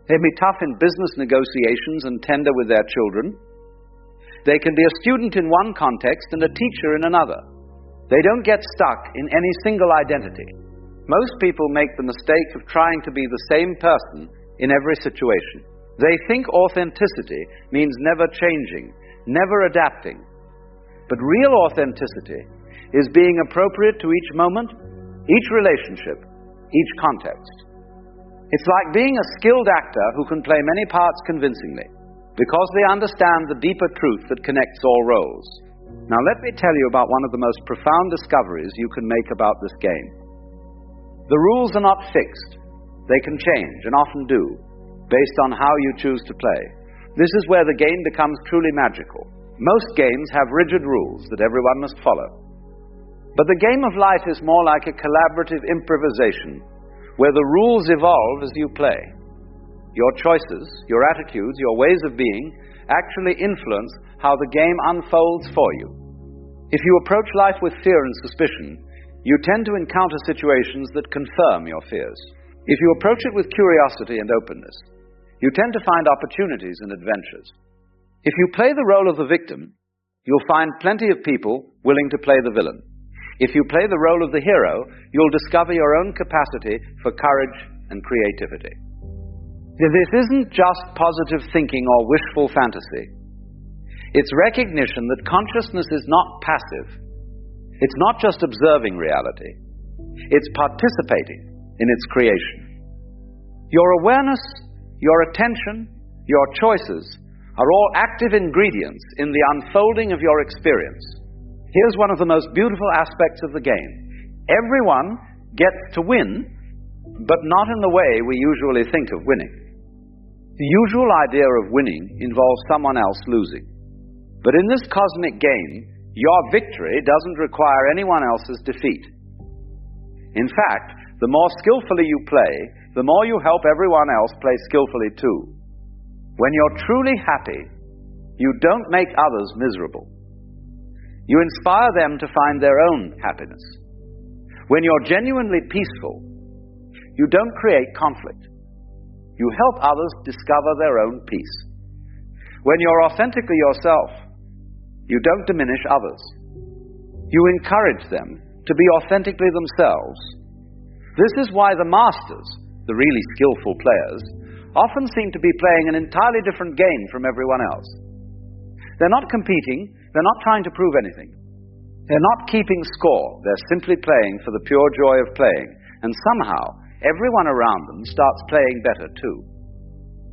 They can be tough in business negotiations and tender with their children. They can be a student in one context and a teacher in another. They don't get stuck in any single identity. Most people make the mistake of trying to be the same person in every situation. They think authenticity means never changing, never adapting. But real authenticity is being appropriate to each moment, each relationship, each context. It's like being a skilled actor who can play many parts convincingly, because they understand the deeper truth that connects all roles. Now let me tell you about one of the most profound discoveries you can make about this game. The rules are not fixed. They can change, and often do, based on how you choose to play. This is where the game becomes truly magical. Most games have rigid rules that everyone must follow. But the game of life is more like a collaborative improvisation, where the rules evolve as you play. Your choices, your attitudes, your ways of being actually influence how the game unfolds for you. If you approach life with fear and suspicion, you tend to encounter situations that confirm your fears. If you approach it with curiosity and openness, you tend to find opportunities and adventures. If you play the role of the victim, you'll find plenty of people willing to play the villain. If you play the role of the hero, you'll discover your own capacity for courage and creativity. This isn't just positive thinking or wishful fantasy. It's recognition that consciousness is not passive. It's not just observing reality. It's participating in its creation. Your awareness, your attention, your choices are all active ingredients in the unfolding of your experience. Here's one of the most beautiful aspects of the game. Everyone gets to win, but not in the way we usually think of winning. The usual idea of winning involves someone else losing. But in this cosmic game, your victory doesn't require anyone else's defeat. In fact, the more skillfully you play, the more you help everyone else play skillfully too. When you're truly happy, you don't make others miserable. You inspire them to find their own happiness. When you're genuinely peaceful, you don't create conflict. You help others discover their own peace. When you're authentically yourself, you don't diminish others. You encourage them to be authentically themselves. This is why the masters, the really skillful players, often seem to be playing an entirely different game from everyone else. They're not competing, they're not trying to prove anything. They're not keeping score, they're simply playing for the pure joy of playing, and somehow everyone around them starts playing better too.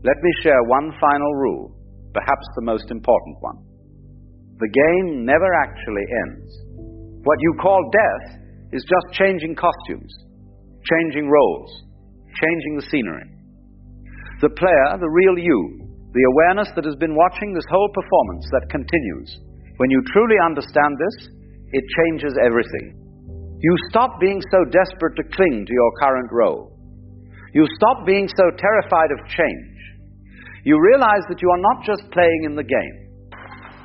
Let me share one final rule, perhaps the most important one. The game never actually ends. What you call death is just changing costumes, changing roles, changing the scenery. The player, the real you, the awareness that has been watching this whole performance that continues. When you truly understand this, it changes everything. You stop being so desperate to cling to your current role. You stop being so terrified of change. You realize that you are not just playing in the game.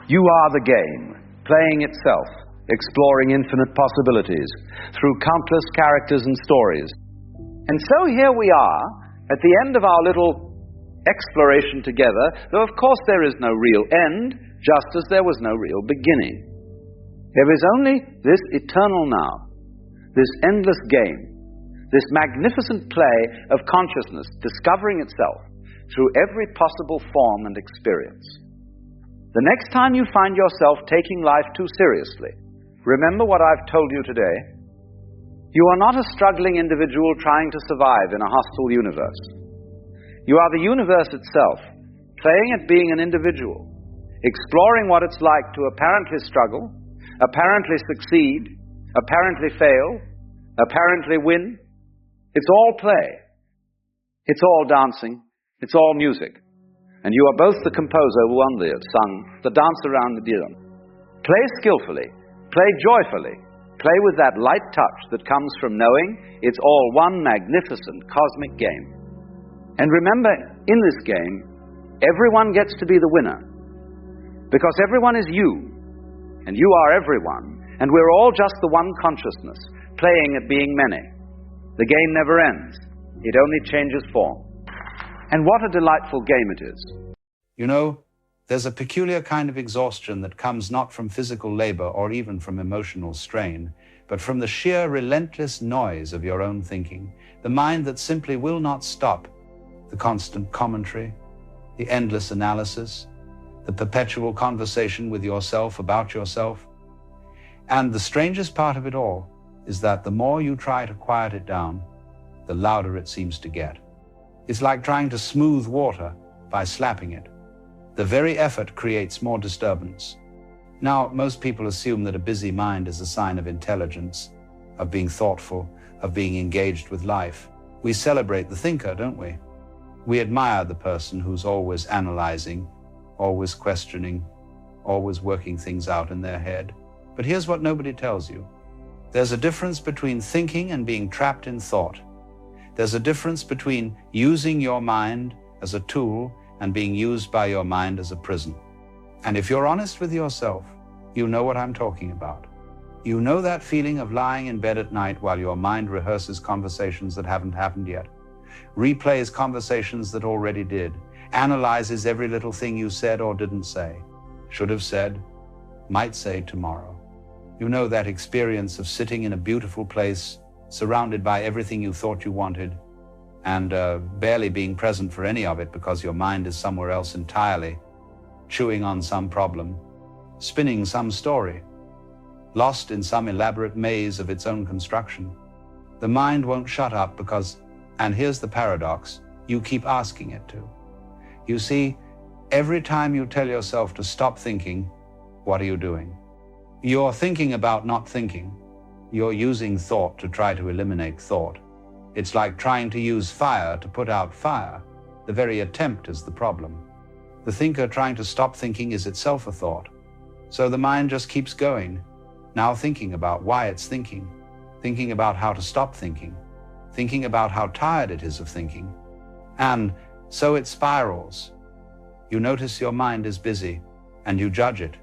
You are the game, playing itself, exploring infinite possibilities through countless characters and stories. And so here we are, at the end of our little exploration together, though of course there is no real end, just as there was no real beginning. There is only this eternal now, this endless game, this magnificent play of consciousness discovering itself through every possible form and experience. The next time you find yourself taking life too seriously, remember what I've told you today. You are not a struggling individual trying to survive in a hostile universe. You are the universe itself, playing at being an individual, exploring what it's like to apparently struggle, apparently succeed, apparently fail, apparently win. It's all play. It's all dancing. It's all music. And you are both the composer who only have sung the dance around the divan. Play skillfully. Play joyfully. Play with that light touch that comes from knowing it's all one magnificent cosmic game. And remember, in this game, everyone gets to be the winner. Because everyone is you, and you are everyone, and we're all just the one consciousness, playing at being many. The game never ends. It only changes form. And what a delightful game it is. You know, there's a peculiar kind of exhaustion that comes not from physical labor or even from emotional strain, but from the sheer relentless noise of your own thinking, the mind that simply will not stop, the constant commentary, the endless analysis, the perpetual conversation with yourself about yourself. And the strangest part of it all is that the more you try to quiet it down, the louder it seems to get. It's like trying to smooth water by slapping it. The very effort creates more disturbance. Now, most people assume that a busy mind is a sign of intelligence, of being thoughtful, of being engaged with life. We celebrate the thinker, don't we? We admire the person who's always analyzing, always questioning, always working things out in their head. But here's what nobody tells you. There's a difference between thinking and being trapped in thought. There's a difference between using your mind as a tool and being used by your mind as a prison. And if you're honest with yourself, you know what I'm talking about. You know that feeling of lying in bed at night while your mind rehearses conversations that haven't happened yet, replays conversations that already did, analyzes every little thing you said or didn't say, should have said, might say tomorrow. You know that experience of sitting in a beautiful place, surrounded by everything you thought you wanted, and barely being present for any of it because your mind is somewhere else entirely, chewing on some problem, spinning some story, lost in some elaborate maze of its own construction. The mind won't shut up because, and here's the paradox, you keep asking it to. You see, every time you tell yourself to stop thinking, what are you doing? You're thinking about not thinking. You're using thought to try to eliminate thought. It's like trying to use fire to put out fire. The very attempt is the problem. The thinker trying to stop thinking is itself a thought. So the mind just keeps going, now thinking about why it's thinking about how to stop thinking about how tired it is of thinking. And so it spirals. You notice your mind is busy, and you judge it.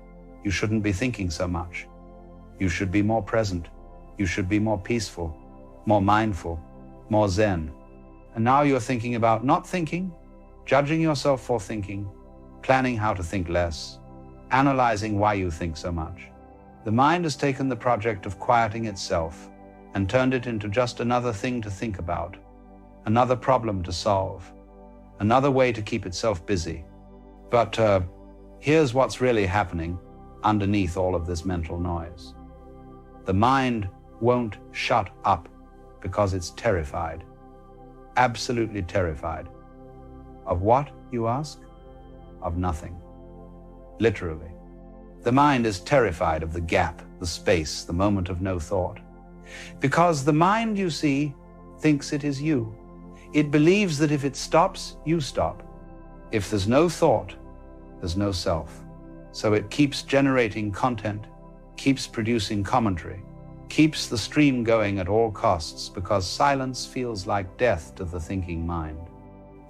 You shouldn't be thinking so much. You should be more present. You should be more peaceful, more mindful, more zen. And now you're thinking about not thinking, judging yourself for thinking, planning how to think less, analyzing why you think so much. The mind has taken the project of quieting itself and turned it into just another thing to think about, another problem to solve, another way to keep itself busy. But here's what's really happening underneath all of this mental noise. The mind won't shut up because it's terrified, absolutely terrified. Of what, you ask? Of nothing. Literally. The mind is terrified of the gap, the space, the moment of no thought. Because the mind, you see, thinks it is you. It believes that if it stops, you stop. If there's no thought, there's no self. So it keeps generating content, keeps producing commentary, keeps the stream going at all costs because silence feels like death to the thinking mind.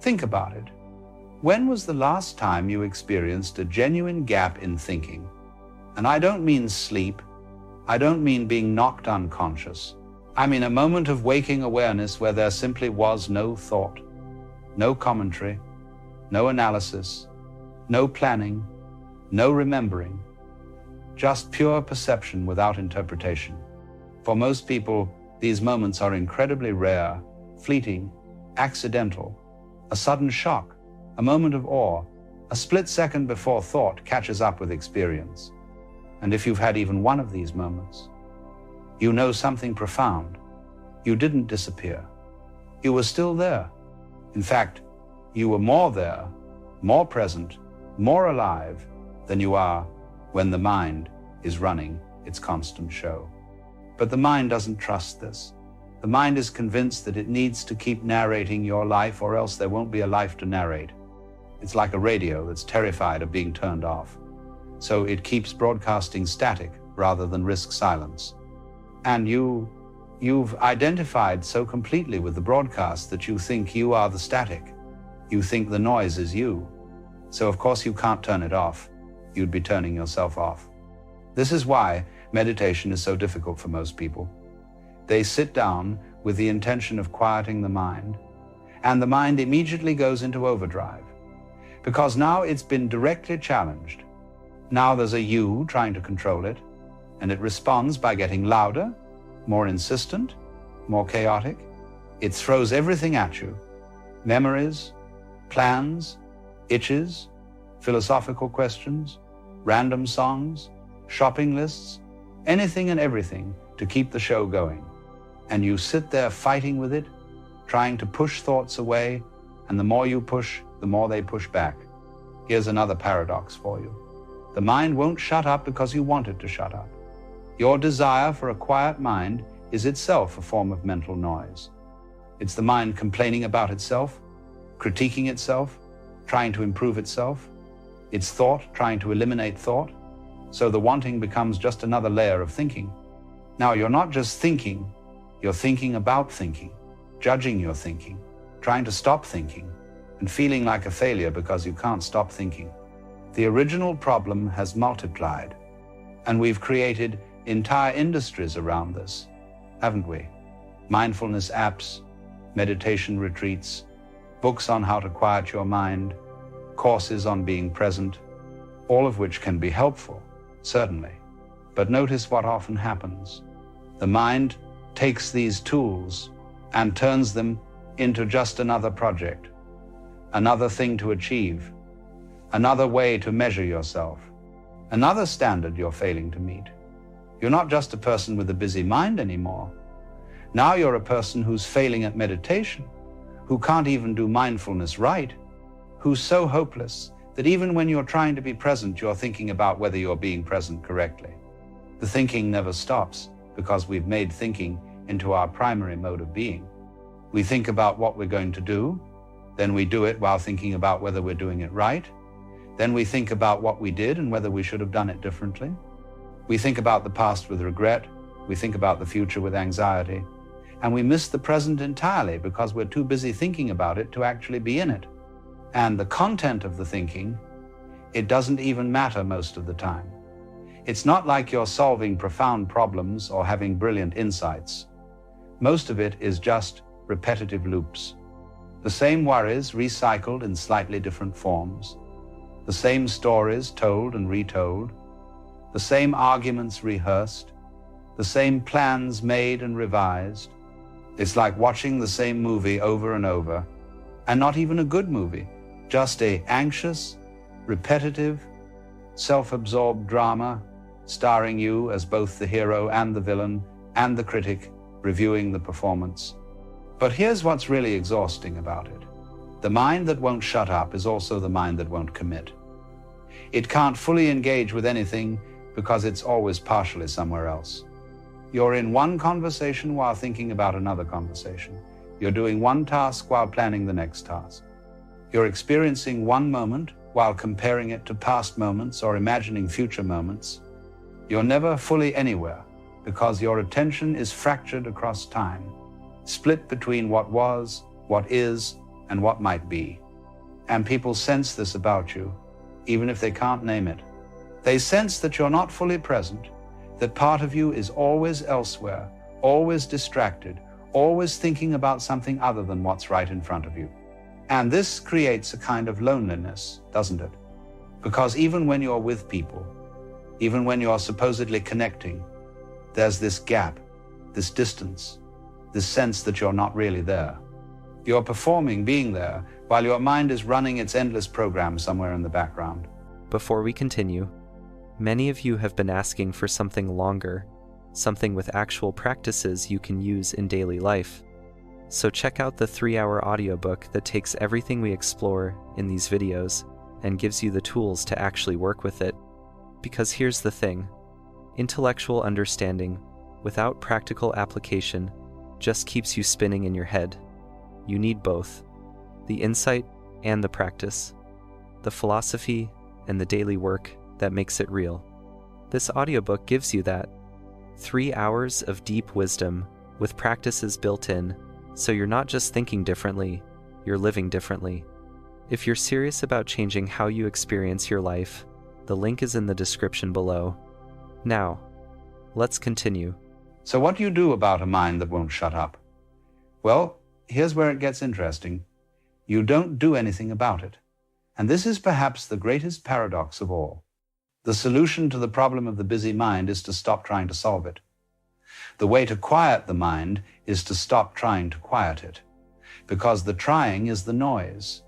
Think about it. When was the last time you experienced a genuine gap in thinking? And I don't mean sleep. I don't mean being knocked unconscious. I mean a moment of waking awareness where there simply was no thought, no commentary, no analysis, no planning, no remembering, just pure perception without interpretation. For most people, these moments are incredibly rare, fleeting, accidental, a sudden shock, a moment of awe, a split second before thought catches up with experience. And if you've had even one of these moments, you know something profound. You didn't disappear. You were still there. In fact, you were more there, more present, more alive than you are when the mind is running its constant show. But the mind doesn't trust this. The mind is convinced that it needs to keep narrating your life or else there won't be a life to narrate. It's like a radio that's terrified of being turned off. So it keeps broadcasting static rather than risk silence. And you've identified so completely with the broadcast that you think you are the static. You think the noise is you. So of course you can't turn it off. You'd be turning yourself off. This is why meditation is so difficult for most people. They sit down with the intention of quieting the mind, and the mind immediately goes into overdrive, because now it's been directly challenged. Now there's a you trying to control it, and it responds by getting louder, more insistent, more chaotic. It throws everything at you: memories, plans, itches, philosophical questions, random songs, shopping lists, anything and everything to keep the show going. And you sit there fighting with it, trying to push thoughts away, and the more you push, the more they push back. Here's another paradox for you. The mind won't shut up because you want it to shut up. Your desire for a quiet mind is itself a form of mental noise. It's the mind complaining about itself, critiquing itself, trying to improve itself. It's thought trying to eliminate thought. So the wanting becomes just another layer of thinking. Now you're not just thinking, you're thinking about thinking, judging your thinking, trying to stop thinking, and feeling like a failure because you can't stop thinking. The original problem has multiplied, and we've created entire industries around this, haven't we? Mindfulness apps, meditation retreats, books on how to quiet your mind, courses on being present, all of which can be helpful, certainly. But notice what often happens. The mind takes these tools and turns them into just another project, another thing to achieve, another way to measure yourself, another standard you're failing to meet. You're not just a person with a busy mind anymore. Now you're a person who's failing at meditation, who can't even do mindfulness right, who's so hopeless that even when you're trying to be present, you're thinking about whether you're being present correctly. The thinking never stops because we've made thinking into our primary mode of being. We think about what we're going to do, then we do it while thinking about whether we're doing it right. Then we think about what we did and whether we should have done it differently. We think about the past with regret. We think about the future with anxiety. And we miss the present entirely because we're too busy thinking about it to actually be in it. And the content of the thinking, it doesn't even matter most of the time. It's not like you're solving profound problems or having brilliant insights. Most of it is just repetitive loops. The same worries recycled in slightly different forms. The same stories told and retold. The same arguments rehearsed. The same plans made and revised. It's like watching the same movie over and over, and not even a good movie, just a anxious, repetitive, self-absorbed drama starring you as both the hero and the villain and the critic reviewing the performance. But here's what's really exhausting about it. The mind that won't shut up is also the mind that won't commit. It can't fully engage with anything because it's always partially somewhere else. You're in one conversation while thinking about another conversation. You're doing one task while planning the next task. You're experiencing one moment while comparing it to past moments or imagining future moments. You're never fully anywhere because your attention is fractured across time, split between what was, what is, and what might be. And people sense this about you, even if they can't name it. They sense that you're not fully present, that part of you is always elsewhere, always distracted, always thinking about something other than what's right in front of you. And this creates a kind of loneliness, doesn't it? Because even when you're with people, even when you're supposedly connecting, there's this gap, this distance, this sense that you're not really there. You're performing being there while your mind is running its endless program somewhere in the background. Before we continue, many of you have been asking for something longer, something with actual practices you can use in daily life. So check out the 3-hour audiobook that takes everything we explore in these videos and gives you the tools to actually work with it. Because here's the thing, intellectual understanding without practical application just keeps you spinning in your head. You need both, the insight and the practice, the philosophy and the daily work that makes it real. This audiobook gives you that. 3 hours of deep wisdom with practices built in, so you're not just thinking differently, you're living differently. If you're serious about changing how you experience your life, the link is in the description below. Now, let's continue. So what do you do about a mind that won't shut up? Well, here's where it gets interesting. You don't do anything about it. And this is perhaps the greatest paradox of all. The solution to the problem of the busy mind is to stop trying to solve it. The way to quiet the mind is to stop trying to quiet it, because the trying is the noise.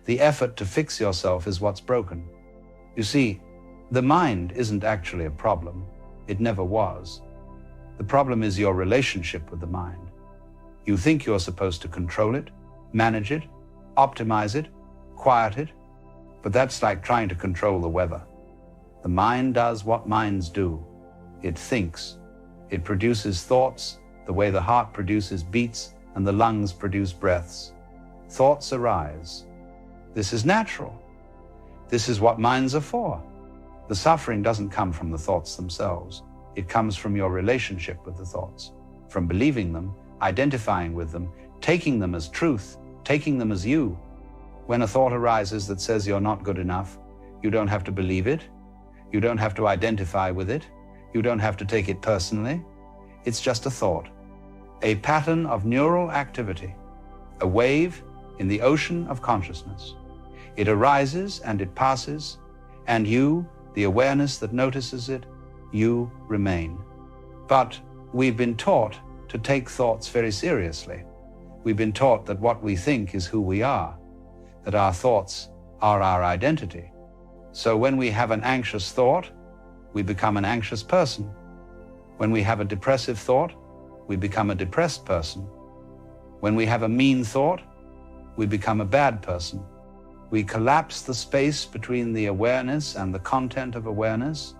The effort to fix yourself is what's broken. You see, the mind isn't actually a problem. It never was. The problem is your relationship with the mind. You think you're supposed to control it, manage it, optimize it, quiet it, but that's like trying to control the weather. The mind does what minds do. It thinks. It produces thoughts the way the heart produces beats and the lungs produce breaths. Thoughts arise. This is natural. This is what minds are for. The suffering doesn't come from the thoughts themselves. It comes from your relationship with the thoughts, from believing them, identifying with them, taking them as truth, taking them as you. When a thought arises that says you're not good enough, you don't have to believe it. You don't have to identify with it. You don't have to take it personally. It's just a thought, a pattern of neural activity, a wave in the ocean of consciousness. It arises and it passes, and you, the awareness that notices it, you remain. But we've been taught to take thoughts very seriously. We've been taught that what we think is who we are, that our thoughts are our identity. So when we have an anxious thought, we become an anxious person. When we have a depressive thought, we become a depressed person. When we have a mean thought, we become a bad person. We collapse the space between the awareness and the content of awareness.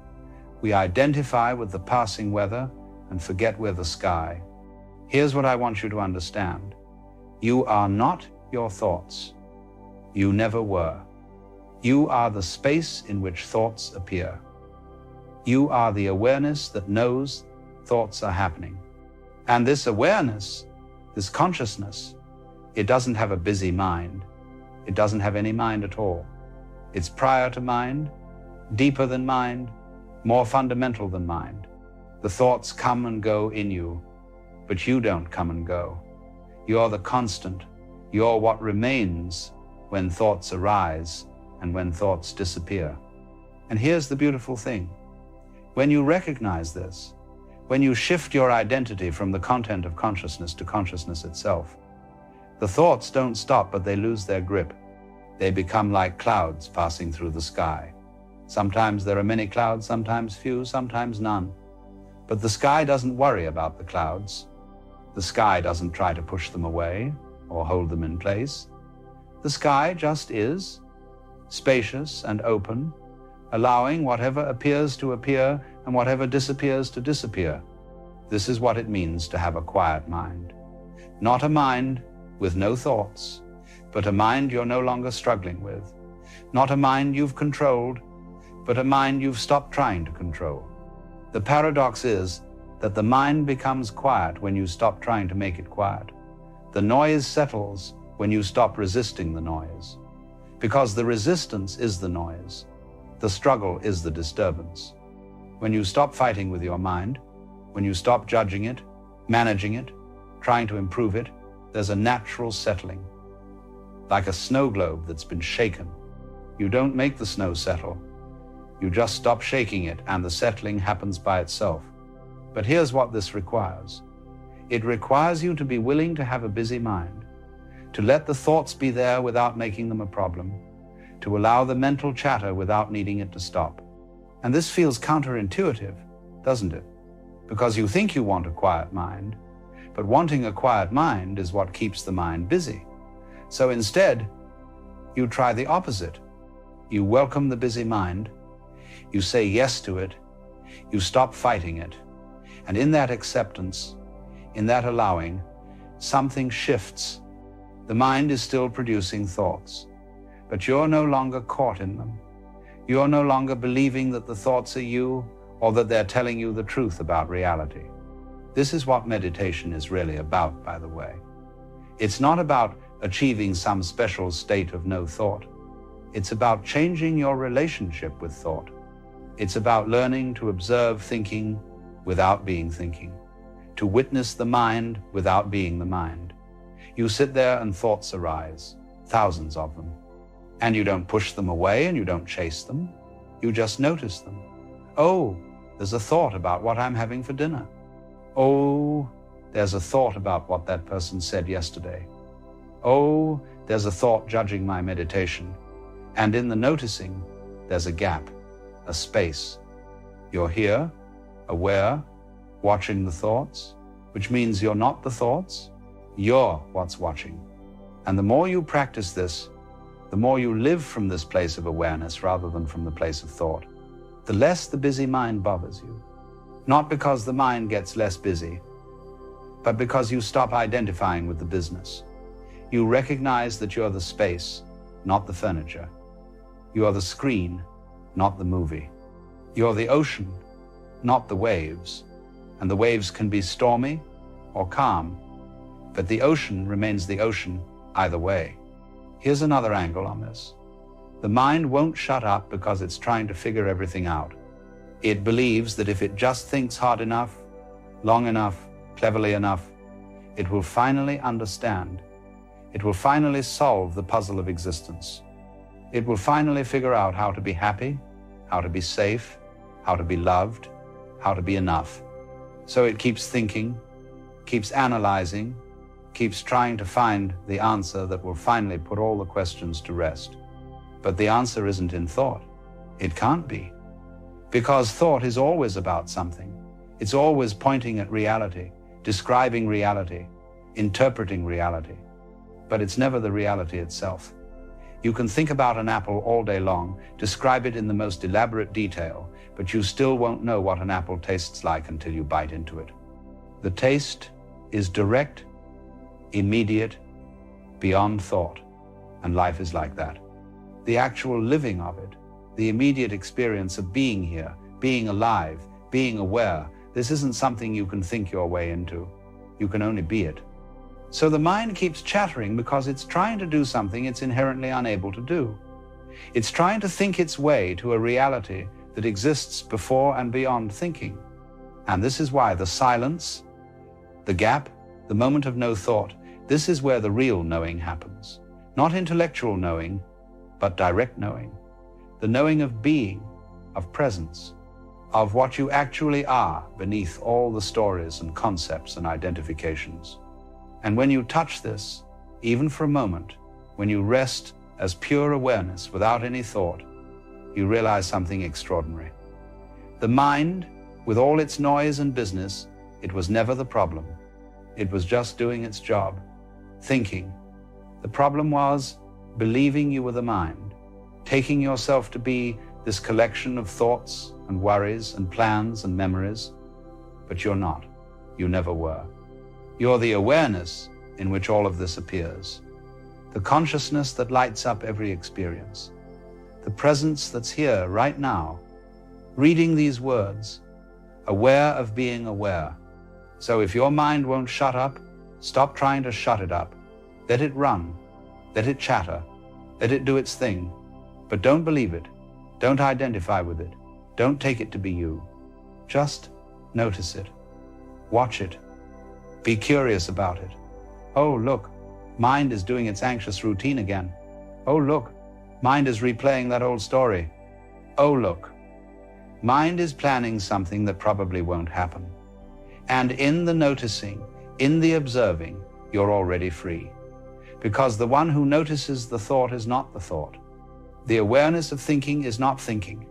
We identify with the passing weather and forget we're the sky. Here's what I want you to understand. You are not your thoughts. You never were. You are the space in which thoughts appear. You are the awareness that knows thoughts are happening. And this awareness, this consciousness, it doesn't have a busy mind. It doesn't have any mind at all. It's prior to mind, deeper than mind, more fundamental than mind. The thoughts come and go in you, but you don't come and go. You're the constant. You're what remains when thoughts arise and when thoughts disappear. And here's the beautiful thing. When you recognize this, when you shift your identity from the content of consciousness to consciousness itself, the thoughts don't stop, but they lose their grip. They become like clouds passing through the sky. Sometimes there are many clouds, sometimes few, sometimes none. But the sky doesn't worry about the clouds. The sky doesn't try to push them away or hold them in place. The sky just is, spacious and open, allowing whatever appears to appear and whatever disappears to disappear. This is what it means to have a quiet mind. Not a mind with no thoughts, but a mind you're no longer struggling with. Not a mind you've controlled, but a mind you've stopped trying to control. The paradox is that the mind becomes quiet when you stop trying to make it quiet. The noise settles when you stop resisting the noise. Because the resistance is the noise. The struggle is the disturbance. When you stop fighting with your mind, when you stop judging it, managing it, trying to improve it, there's a natural settling. Like a snow globe that's been shaken. You don't make the snow settle. You just stop shaking it and the settling happens by itself. But here's what this requires. It requires you to be willing to have a busy mind, to let the thoughts be there without making them a problem, to allow the mental chatter without needing it to stop. And this feels counterintuitive, doesn't it? Because you think you want a quiet mind, but wanting a quiet mind is what keeps the mind busy. So instead, you try the opposite. You welcome the busy mind, you say yes to it, you stop fighting it, and in that acceptance, in that allowing, something shifts. The mind is still producing thoughts, but you're no longer caught in them. You're no longer believing that the thoughts are you or that they're telling you the truth about reality. This is what meditation is really about, by the way. It's not about achieving some special state of no thought. It's about changing your relationship with thought. It's about learning to observe thinking without being thinking, to witness the mind without being the mind. You sit there and thoughts arise, thousands of them. And you don't push them away and you don't chase them. You just notice them. Oh, there's a thought about what I'm having for dinner. Oh, there's a thought about what that person said yesterday. Oh, there's a thought judging my meditation. And in the noticing, there's a gap, a space. You're here, aware, watching the thoughts, which means you're not the thoughts, you're what's watching. And the more you practice this, the more you live from this place of awareness rather than from the place of thought, the less the busy mind bothers you. Not because the mind gets less busy, but because you stop identifying with the business. You recognize that you're the space, not the furniture. You are the screen, not the movie. You're the ocean, not the waves. And the waves can be stormy or calm, but the ocean remains the ocean either way. Here's another angle on this. The mind won't shut up because it's trying to figure everything out. It believes that if it just thinks hard enough, long enough, cleverly enough, it will finally understand. It will finally solve the puzzle of existence. It will finally figure out how to be happy, how to be safe, how to be loved, how to be enough. So it keeps thinking, keeps analyzing, keeps trying to find the answer that will finally put all the questions to rest. But the answer isn't in thought. It can't be. Because thought is always about something. It's always pointing at reality, describing reality, interpreting reality. But it's never the reality itself. You can think about an apple all day long, describe it in the most elaborate detail, but you still won't know what an apple tastes like until you bite into it. The taste is direct, immediate, beyond thought, and life is like that. The actual living of it, the immediate experience of being here, being alive, being aware, this isn't something you can think your way into. You can only be it. So the mind keeps chattering because it's trying to do something it's inherently unable to do. It's trying to think its way to a reality that exists before and beyond thinking. And this is why the silence, the gap, the moment of no thought, this is where the real knowing happens. Not intellectual knowing, but direct knowing. The knowing of being, of presence, of what you actually are beneath all the stories and concepts and identifications. And when you touch this, even for a moment, when you rest as pure awareness without any thought, you realize something extraordinary. The mind, with all its noise and business, it was never the problem. It was just doing its job, thinking. The problem was believing you were the mind, taking yourself to be this collection of thoughts and worries and plans and memories, but you're not. you never were. You're the awareness in which all of this appears, the consciousness that lights up every experience, the presence that's here right now, reading these words, aware of being aware. So if your mind won't shut up, stop trying to shut it up. Let it run, let it chatter, let it do its thing, but don't believe it, don't identify with it, don't take it to be you. Just notice it, watch it, be curious about it. Oh, look, mind is doing its anxious routine again. Oh, look, mind is replaying that old story. Oh, look, mind is planning something that probably won't happen. And in the noticing, in the observing, you're already free. Because the one who notices the thought is not the thought. The awareness of thinking is not thinking.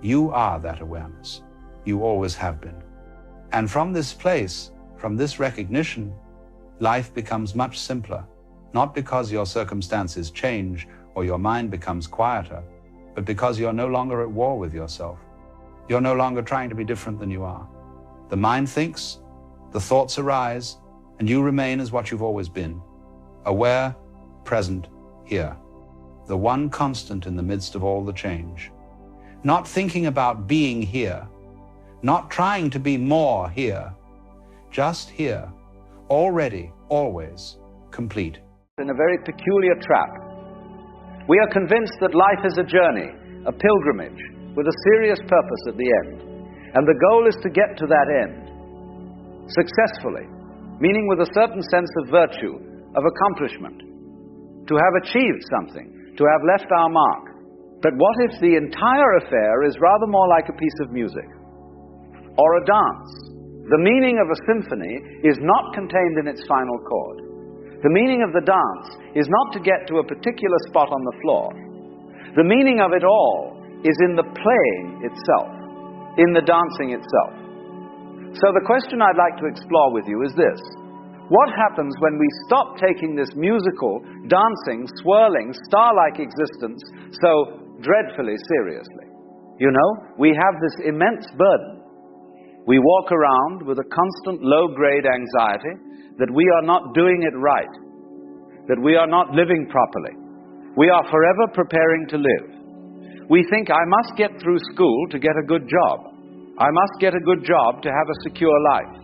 You are that awareness. You always have been. And from this place, from this recognition, life becomes much simpler, not because your circumstances change or your mind becomes quieter, but because you're no longer at war with yourself. You're no longer trying to be different than you are. The mind thinks, the thoughts arise, and you remain as what you've always been, aware, present, here. The one constant in the midst of all the change. Not thinking about being here, not trying to be more here, just here, already, always, complete. In a very peculiar trap. We are convinced that life is a journey, a pilgrimage, with a serious purpose at the end. And the goal is to get to that end successfully, meaning with a certain sense of virtue, of accomplishment, to have achieved something, to have left our mark. But what if the entire affair is rather more like a piece of music or a dance? The meaning of a symphony is not contained in its final chord. The meaning of the dance is not to get to a particular spot on the floor. The meaning of it all is in the playing itself, in the dancing itself. So the question I'd like to explore with you is this. What happens when we stop taking this musical, dancing, swirling, star-like existence so dreadfully seriously? You know, we have this immense burden. We walk around with a constant low-grade anxiety that we are not doing it right, that we are not living properly. We are forever preparing to live. We think, I must get through school to get a good job. I must get a good job to have a secure life.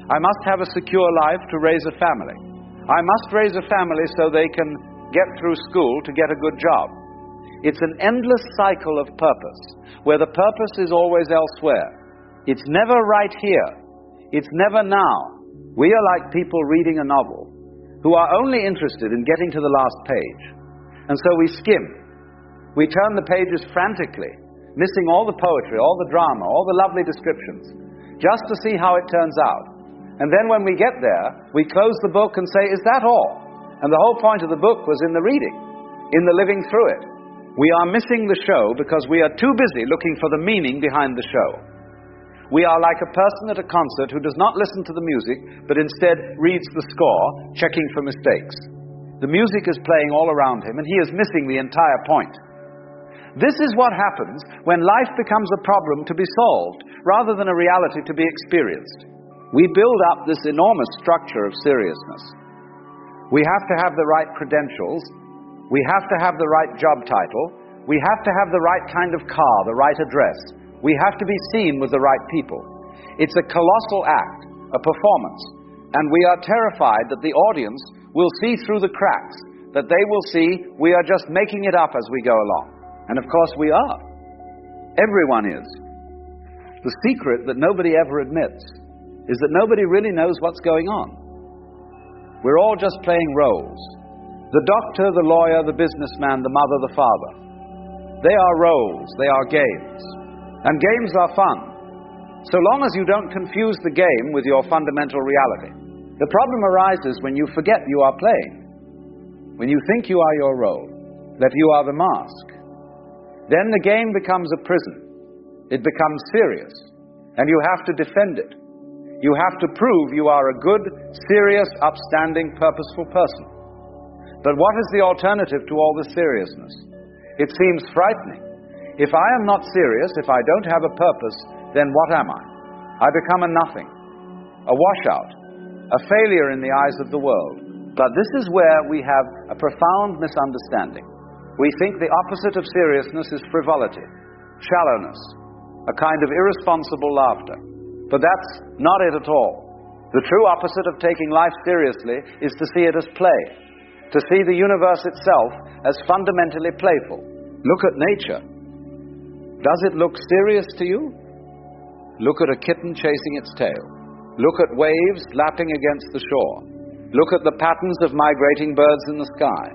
I must have a secure life to raise a family. I must raise a family so they can get through school to get a good job. It's an endless cycle of purpose, where the purpose is always elsewhere. It's never right here. It's never now. We are like people reading a novel who are only interested in getting to the last page. And so we skim. We turn the pages frantically, missing all the poetry, all the drama, all the lovely descriptions, just to see how it turns out. And then when we get there, we close the book and say, is that all? And the whole point of the book was in the reading, in the living through it. We are missing the show because we are too busy looking for the meaning behind the show. We are like a person at a concert who does not listen to the music, but instead reads the score, checking for mistakes. The music is playing all around him, and he is missing the entire point. This is what happens when life becomes a problem to be solved, rather than a reality to be experienced. We build up this enormous structure of seriousness. We have to have the right credentials. We have to have the right job title. We have to have the right kind of car, the right address. We have to be seen with the right people. It's a colossal act, a performance. And we are terrified that the audience will see through the cracks, that they will see we are just making it up as we go along. And of course we are. Everyone is. The secret that nobody ever admits is that nobody really knows what's going on. We're all just playing roles. The doctor, the lawyer, the businessman, the mother, the father. They are roles, they are games. And games are fun, so long as you don't confuse the game with your fundamental reality. The problem arises when you forget you are playing, when you think you are your role, that you are the mask. Then the game becomes a prison. It becomes serious, and you have to defend it. You have to prove you are a good, serious, upstanding, purposeful person. But what is the alternative to all this seriousness? It seems frightening. If I am not serious, if I don't have a purpose, then what am I? I become a nothing. a washout, a failure in the eyes of the world. But this is where we have a profound misunderstanding. We think the opposite of seriousness is frivolity, shallowness, a kind of irresponsible laughter. But that's not it at all. The true opposite of taking life seriously is to see it as play, to see the universe itself as fundamentally playful. Look at nature. Does it look serious to you? Look at a kitten chasing its tail. Look at waves lapping against the shore. Look at the patterns of migrating birds in the sky.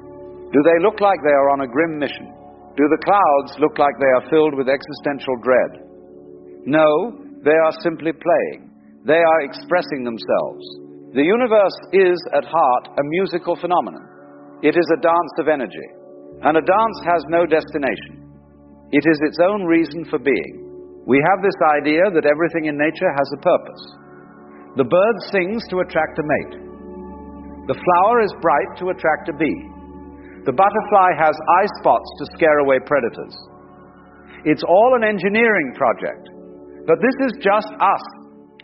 Do they look like they are on a grim mission? Do the clouds look like they are filled with existential dread? No, they are simply playing. They are expressing themselves. The universe is, at heart, a musical phenomenon. It is a dance of energy. And a dance has no destination. It is its own reason for being. We have this idea that everything in nature has a purpose. The bird sings to attract a mate. The flower is bright to attract a bee. The butterfly has eye spots to scare away predators. It's all an engineering project. But this is just us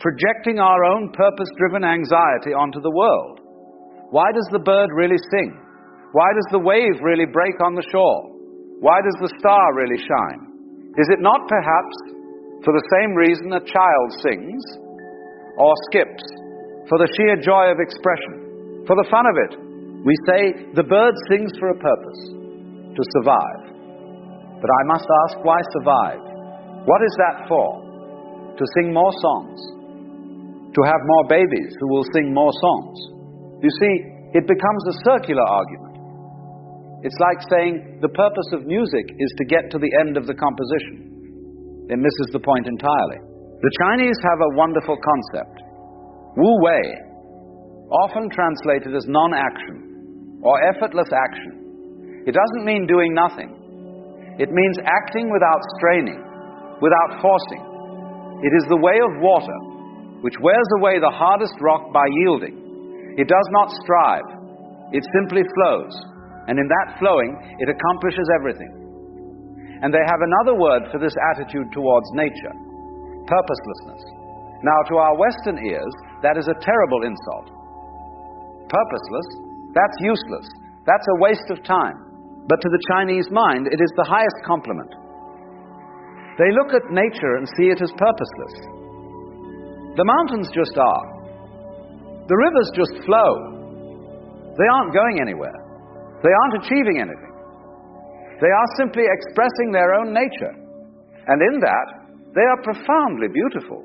projecting our own purpose-driven anxiety onto the world. Why does the bird really sing? Why does the wave really break on the shore? Why does the star really shine? Is it not perhaps for the same reason a child sings or skips, for the sheer joy of expression, for the fun of it? We say the bird sings for a purpose, to survive. But I must ask, why survive? What is that for? To sing more songs, to have more babies who will sing more songs. You see, it becomes a circular argument. It's like saying the purpose of music is to get to the end of the composition. It misses the point entirely. The Chinese have a wonderful concept, Wu Wei, often translated as non-action or effortless action. It doesn't mean doing nothing. It means acting without straining, without forcing. It is the way of water, which wears away the hardest rock by yielding. It does not strive. It simply flows. And in that flowing, it accomplishes everything. And they have another word for this attitude towards nature: purposelessness. Now, to our Western ears, that is a terrible insult. Purposeless? That's useless. That's a waste of time. But to the Chinese mind, it is the highest compliment. They look at nature and see it as purposeless. The mountains just are. The rivers just flow. They aren't going anywhere. They aren't achieving anything. They are simply expressing their own nature. And in that, they are profoundly beautiful,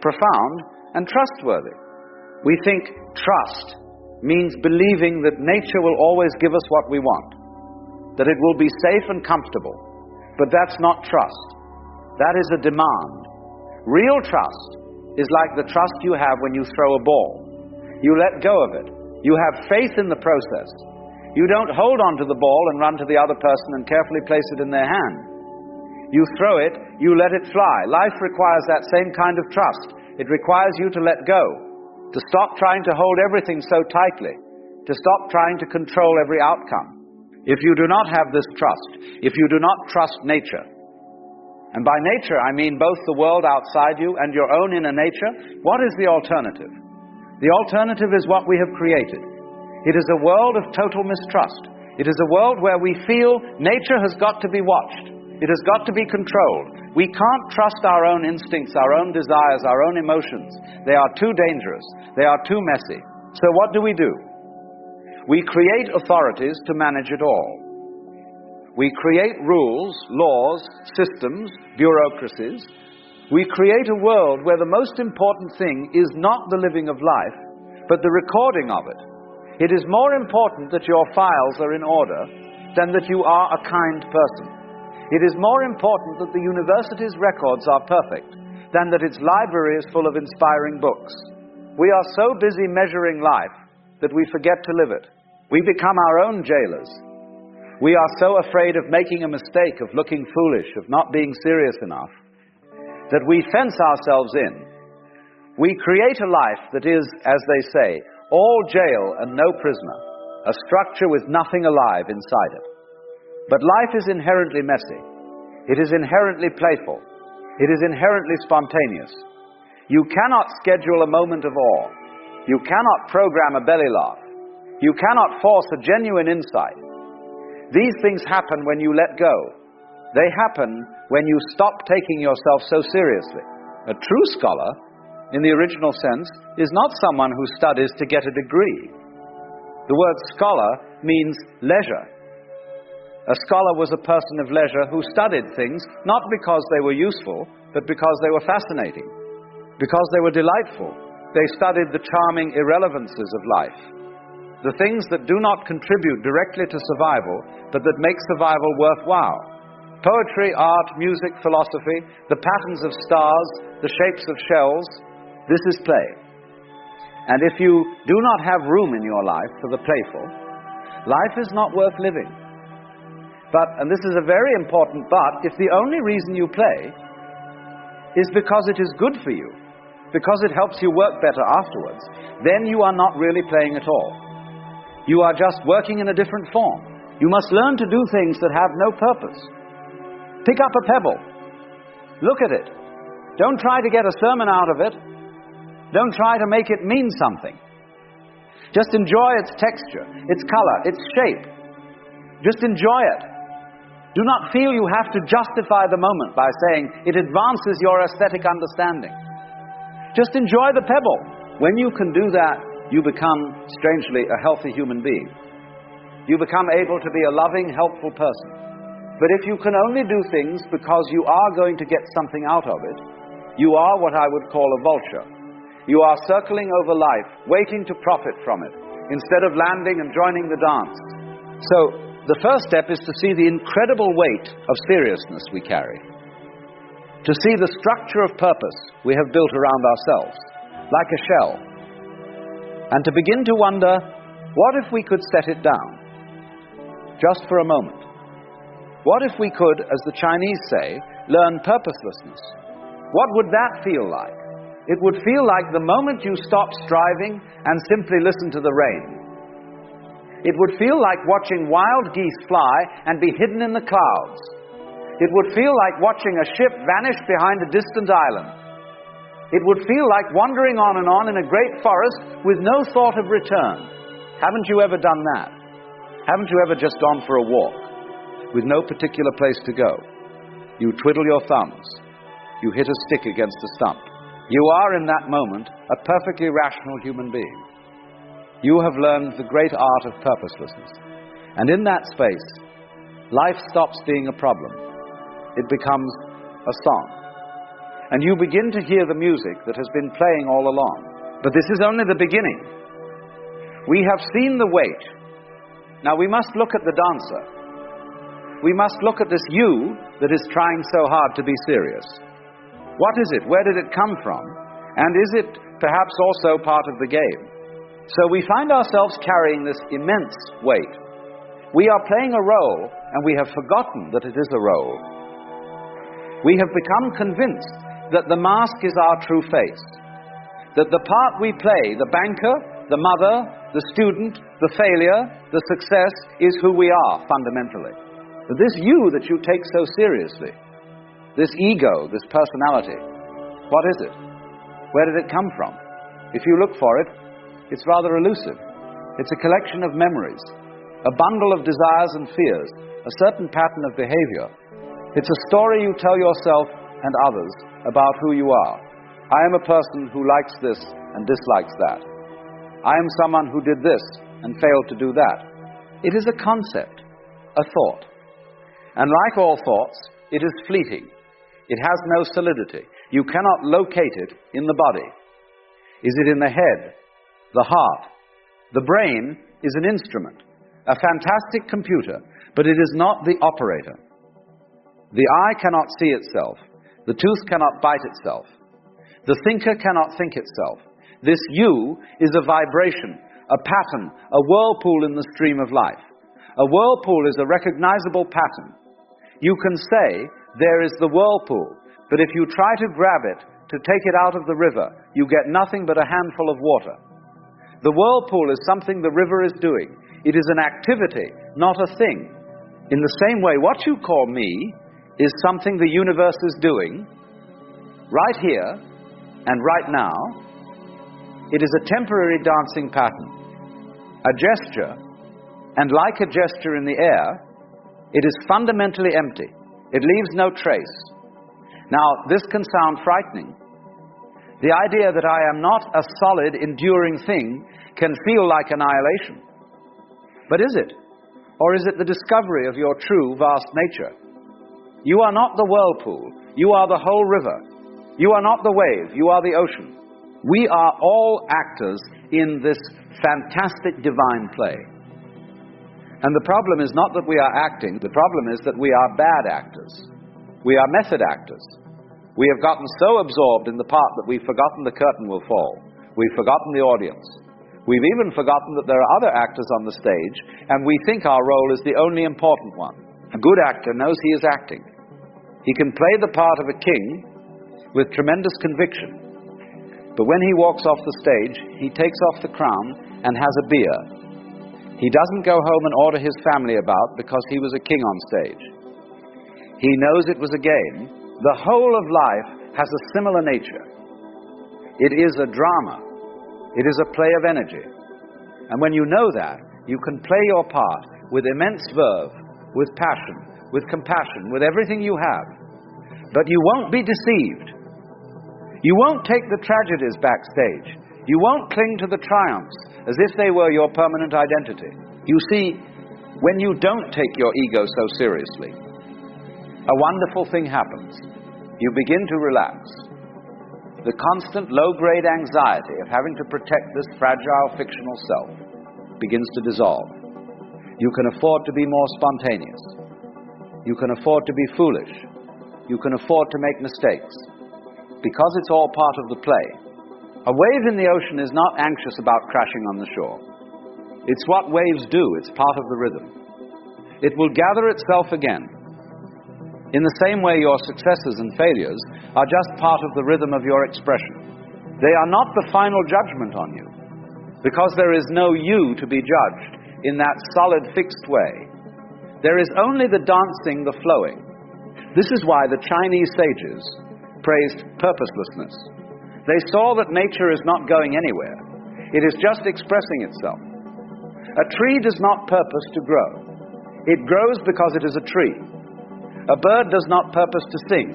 profound and trustworthy. We think trust means believing that nature will always give us what we want, that it will be safe and comfortable. But that's not trust. That is a demand. Real trust is like the trust you have when you throw a ball. You let go of it. You have faith in the process. You don't hold on to the ball and run to the other person and carefully place it in their hand. You throw it, you let it fly. Life requires that same kind of trust. It requires you to let go, to stop trying to hold everything so tightly, to stop trying to control every outcome. If you do not have this trust, if you do not trust nature, and by nature I mean both the world outside you and your own inner nature, what is the alternative? The alternative is what we have created. It is a world of total mistrust. It is a world where we feel nature has got to be watched. It has got to be controlled. We can't trust our own instincts, our own desires, our own emotions. They are too dangerous. They are too messy. So what do? We create authorities to manage it all. We create rules, laws, systems, bureaucracies. We create a world where the most important thing is not the living of life, but the recording of it. It is more important that your files are in order than that you are a kind person. It is more important that the university's records are perfect than that its library is full of inspiring books. We are so busy measuring life that we forget to live it. We become our own jailers. We are so afraid of making a mistake, of looking foolish, of not being serious enough, that we fence ourselves in. We create a life that is, as they say, all jail and no prisoner, a structure with nothing alive inside it. But life is inherently messy. It is inherently playful. It is inherently spontaneous. You cannot schedule a moment of awe. You cannot program a belly laugh. You cannot force a genuine insight. These things happen when you let go. They happen when you stop taking yourself so seriously. A true scholar, in the original sense, is not someone who studies to get a degree. The word scholar means leisure. A scholar was a person of leisure who studied things not because they were useful, but because they were fascinating, because they were delightful. They studied the charming irrelevances of life, the things that do not contribute directly to survival, but that make survival worthwhile. Poetry, art, music, philosophy, the patterns of stars, the shapes of shells, this is play. And if you do not have room in your life for the playful, life is not worth living. But, and this is a very important but, if the only reason you play is because it is good for you, because it helps you work better afterwards, then you are not really playing at all. You are just working in a different form. You must learn to do things that have no purpose. Pick up a pebble. Look at it. Don't try to get a sermon out of it. Don't try to make it mean something. Just enjoy its texture, its color, its shape. Just enjoy it. Do not feel you have to justify the moment by saying it advances your aesthetic understanding. Just enjoy the pebble. When you can do that, you become, strangely, a healthy human being. You become able to be a loving, helpful person. But if you can only do things because you are going to get something out of it, you are what I would call a vulture. You are circling over life, waiting to profit from it, instead of landing and joining the dance. So, the first step is to see the incredible weight of seriousness we carry. To see the structure of purpose we have built around ourselves, like a shell. And to begin to wonder, what if we could set it down? Just for a moment. What if we could, as the Chinese say, learn purposelessness? What would that feel like? It would feel like the moment you stop striving and simply listen to the rain. It would feel like watching wild geese fly and be hidden in the clouds. It would feel like watching a ship vanish behind a distant island. It would feel like wandering on and on in a great forest with no thought of return. Haven't you ever done that? Haven't you ever just gone for a walk with no particular place to go? You twiddle your thumbs. You hit a stick against a stump. You are in that moment a perfectly rational human being. You have learned the great art of purposelessness. And in that space, life stops being a problem. It becomes a song. And you begin to hear the music that has been playing all along. But this is only the beginning. We have seen the weight. Now we must look at the dancer. We must look at this you that is trying so hard to be serious. What is it? Where did it come from? And is it perhaps also part of the game? So we find ourselves carrying this immense weight. We are playing a role, and we have forgotten that it is a role. We have become convinced that the mask is our true face, that the part we play, the banker, the mother, the student, the failure, the success, is who we are fundamentally. But this you that you take so seriously, this ego, this personality, what is it? Where did it come from? If you look for it, it's rather elusive. It's a collection of memories, a bundle of desires and fears, a certain pattern of behavior. It's a story you tell yourself and others about who you are. I am a person who likes this and dislikes that. I am someone who did this and failed to do that. It is a concept, a thought. And like all thoughts, it is fleeting. It has no solidity. You cannot locate it in the body. Is it in the head? The heart? The brain is an instrument, a fantastic computer, but it is not the operator. The eye cannot see itself. The tooth cannot bite itself. The thinker cannot think itself. This you is a vibration, a pattern, a whirlpool in the stream of life. A whirlpool is a recognizable pattern. You can say, there is the whirlpool, but if you try to grab it, to take it out of the river, you get nothing but a handful of water. The whirlpool is something the river is doing. It is an activity, not a thing. In the same way, what you call me is something the universe is doing, right here, and right now, it is a temporary dancing pattern, a gesture, and like a gesture in the air, it is fundamentally empty. It leaves no trace. Now, this can sound frightening. The idea that I am not a solid, enduring thing can feel like annihilation. But is it? Or is it the discovery of your true, vast nature? You are not the whirlpool. You are the whole river. You are not the wave. You are the ocean. We are all actors in this fantastic divine play. And the problem is not that we are acting. The problem is that we are bad actors. We are method actors. We have gotten so absorbed in the part that we've forgotten the curtain will fall. We've forgotten the audience. We've even forgotten that there are other actors on the stage, and we think our role is the only important one. A good actor knows he is acting. He can play the part of a king with tremendous conviction. But when he walks off the stage, he takes off the crown and has a beer. He doesn't go home and order his family about because he was a king on stage. He knows it was a game. The whole of life has a similar nature. It is a drama. It is a play of energy. And when you know that, you can play your part with immense verve, with passion, with compassion, with everything you have. But you won't be deceived. You won't take the tragedies backstage. You won't cling to the triumphs as if they were your permanent identity. You see, when you don't take your ego so seriously, a wonderful thing happens. You begin to relax. The constant low-grade anxiety of having to protect this fragile fictional self begins to dissolve. You can afford to be more spontaneous. You can afford to be foolish. You can afford to make mistakes. Because it's all part of the play. A wave in the ocean is not anxious about crashing on the shore. It's what waves do. It's part of the rhythm. It will gather itself again. In the same way, your successes and failures are just part of the rhythm of your expression. They are not the final judgment on you, because there is no you to be judged in that solid, fixed way. There is only the dancing, the flowing. This is why the Chinese sages praised purposelessness. They saw that nature is not going anywhere. It is just expressing itself. A tree does not purpose to grow. It grows because it is a tree. A bird does not purpose to sing.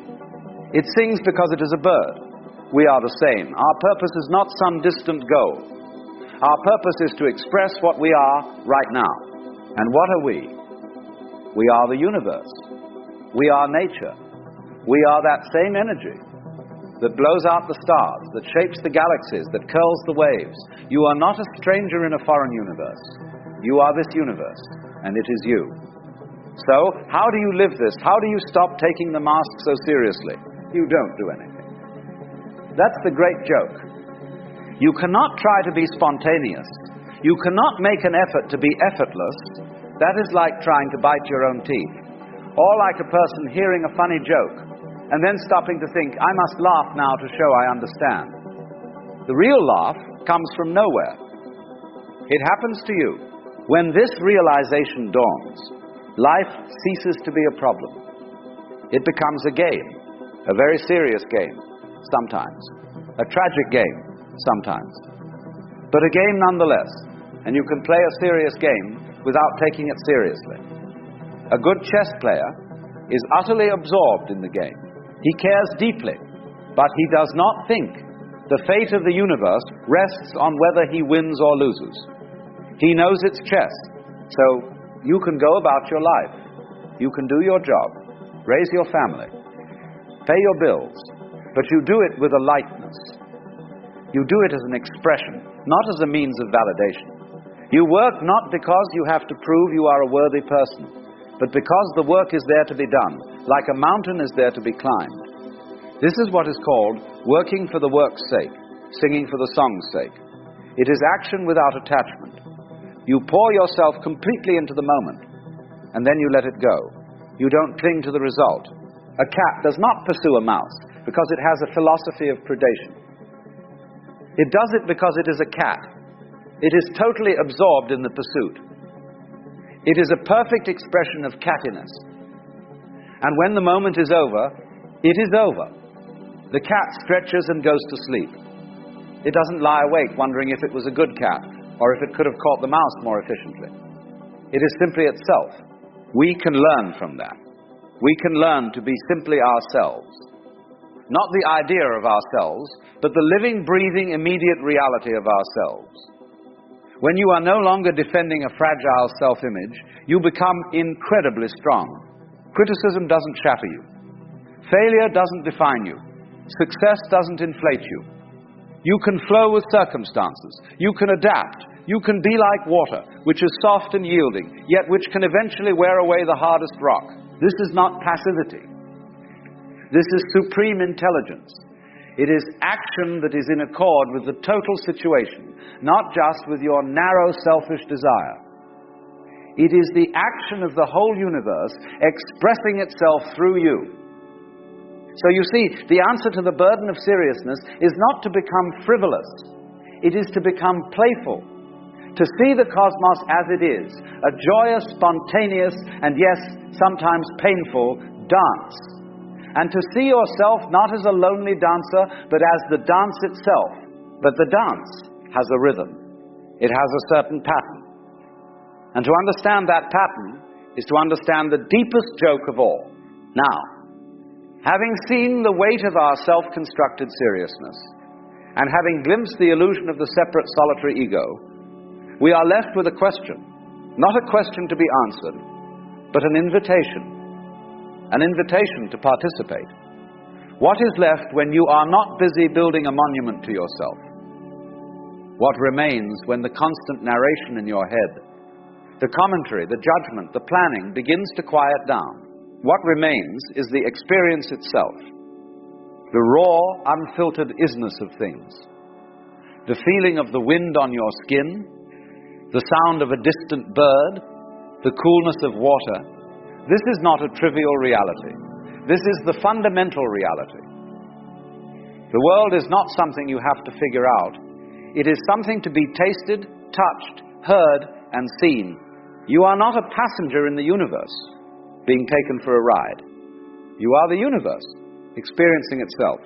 It sings because it is a bird. We are the same. Our purpose is not some distant goal. Our purpose is to express what we are right now. And what are we? We are the universe. We are nature. We are that same energy that blows out the stars, that shapes the galaxies, that curls the waves. You are not a stranger in a foreign universe. You are this universe, and it is you. So, how do you live this? How do you stop taking the mask so seriously? You don't do anything. That's the great joke. You cannot try to be spontaneous. You cannot make an effort to be effortless. That is like trying to bite your own teeth. Or like a person hearing a funny joke and then stopping to think, I must laugh now to show I understand. The real laugh comes from nowhere. It happens to you. When this realization dawns, life ceases to be a problem. It becomes a game, a very serious game, sometimes. A tragic game, sometimes. But a game nonetheless, and you can play a serious game without taking it seriously. A good chess player is utterly absorbed in the game. He cares deeply, but he does not think. The fate of the universe rests on whether he wins or loses. He knows it's chess, so you can go about your life. You can do your job, raise your family, pay your bills, but you do it with a lightness. You do it as an expression, not as a means of validation. You work not because you have to prove you are a worthy person, but because the work is there to be done, like a mountain is there to be climbed. This is what is called working for the work's sake, singing for the song's sake. It is action without attachment. You pour yourself completely into the moment, and then you let it go. You don't cling to the result. A cat does not pursue a mouse because it has a philosophy of predation. It does it because it is a cat. It is totally absorbed in the pursuit. It is a perfect expression of cattiness. And when the moment is over, it is over. The cat stretches and goes to sleep. It doesn't lie awake wondering if it was a good cat or if it could have caught the mouse more efficiently. It is simply itself. We can learn from that. We can learn to be simply ourselves. Not the idea of ourselves, but the living, breathing, immediate reality of ourselves. When you are no longer defending a fragile self-image, you become incredibly strong. Criticism doesn't shatter you. Failure doesn't define you. Success doesn't inflate you. You can flow with circumstances. You can adapt. You can be like water, which is soft and yielding, yet which can eventually wear away the hardest rock. This is not passivity. This is supreme intelligence. It is action that is in accord with the total situation, not just with your narrow, selfish desire. It is the action of the whole universe expressing itself through you. So you see, the answer to the burden of seriousness is not to become frivolous. It is to become playful, to see the cosmos as it is, a joyous, spontaneous, and yes, sometimes painful dance. And to see yourself not as a lonely dancer, but as the dance itself. But the dance has a rhythm. It has a certain pattern. And to understand that pattern is to understand the deepest joke of all. Now, having seen the weight of our self-constructed seriousness, and having glimpsed the illusion of the separate solitary ego, we are left with a question. Not a question to be answered, but an invitation. An invitation to participate. What is left when you are not busy building a monument to yourself? What remains when the constant narration in your head, the commentary, the judgment, the planning begins to quiet down? What remains is the experience itself, the raw, unfiltered isness of things, the feeling of the wind on your skin, the sound of a distant bird, the coolness of water. This is not a trivial reality. This is the fundamental reality. The world is not something you have to figure out. It is something to be tasted, touched, heard, and seen. You are not a passenger in the universe, being taken for a ride. You are the universe, experiencing itself.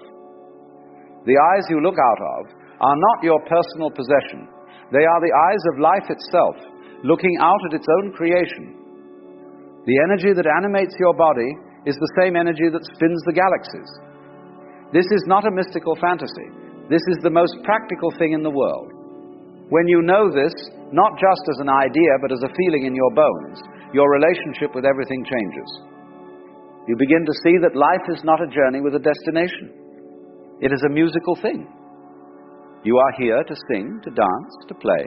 The eyes you look out of are not your personal possession. They are the eyes of life itself, looking out at its own creation. The energy that animates your body is the same energy that spins the galaxies. This is not a mystical fantasy. This is the most practical thing in the world. When you know this, not just as an idea, but as a feeling in your bones, your relationship with everything changes. You begin to see that life is not a journey with a destination. It is a musical thing. You are here to sing, to dance, to play.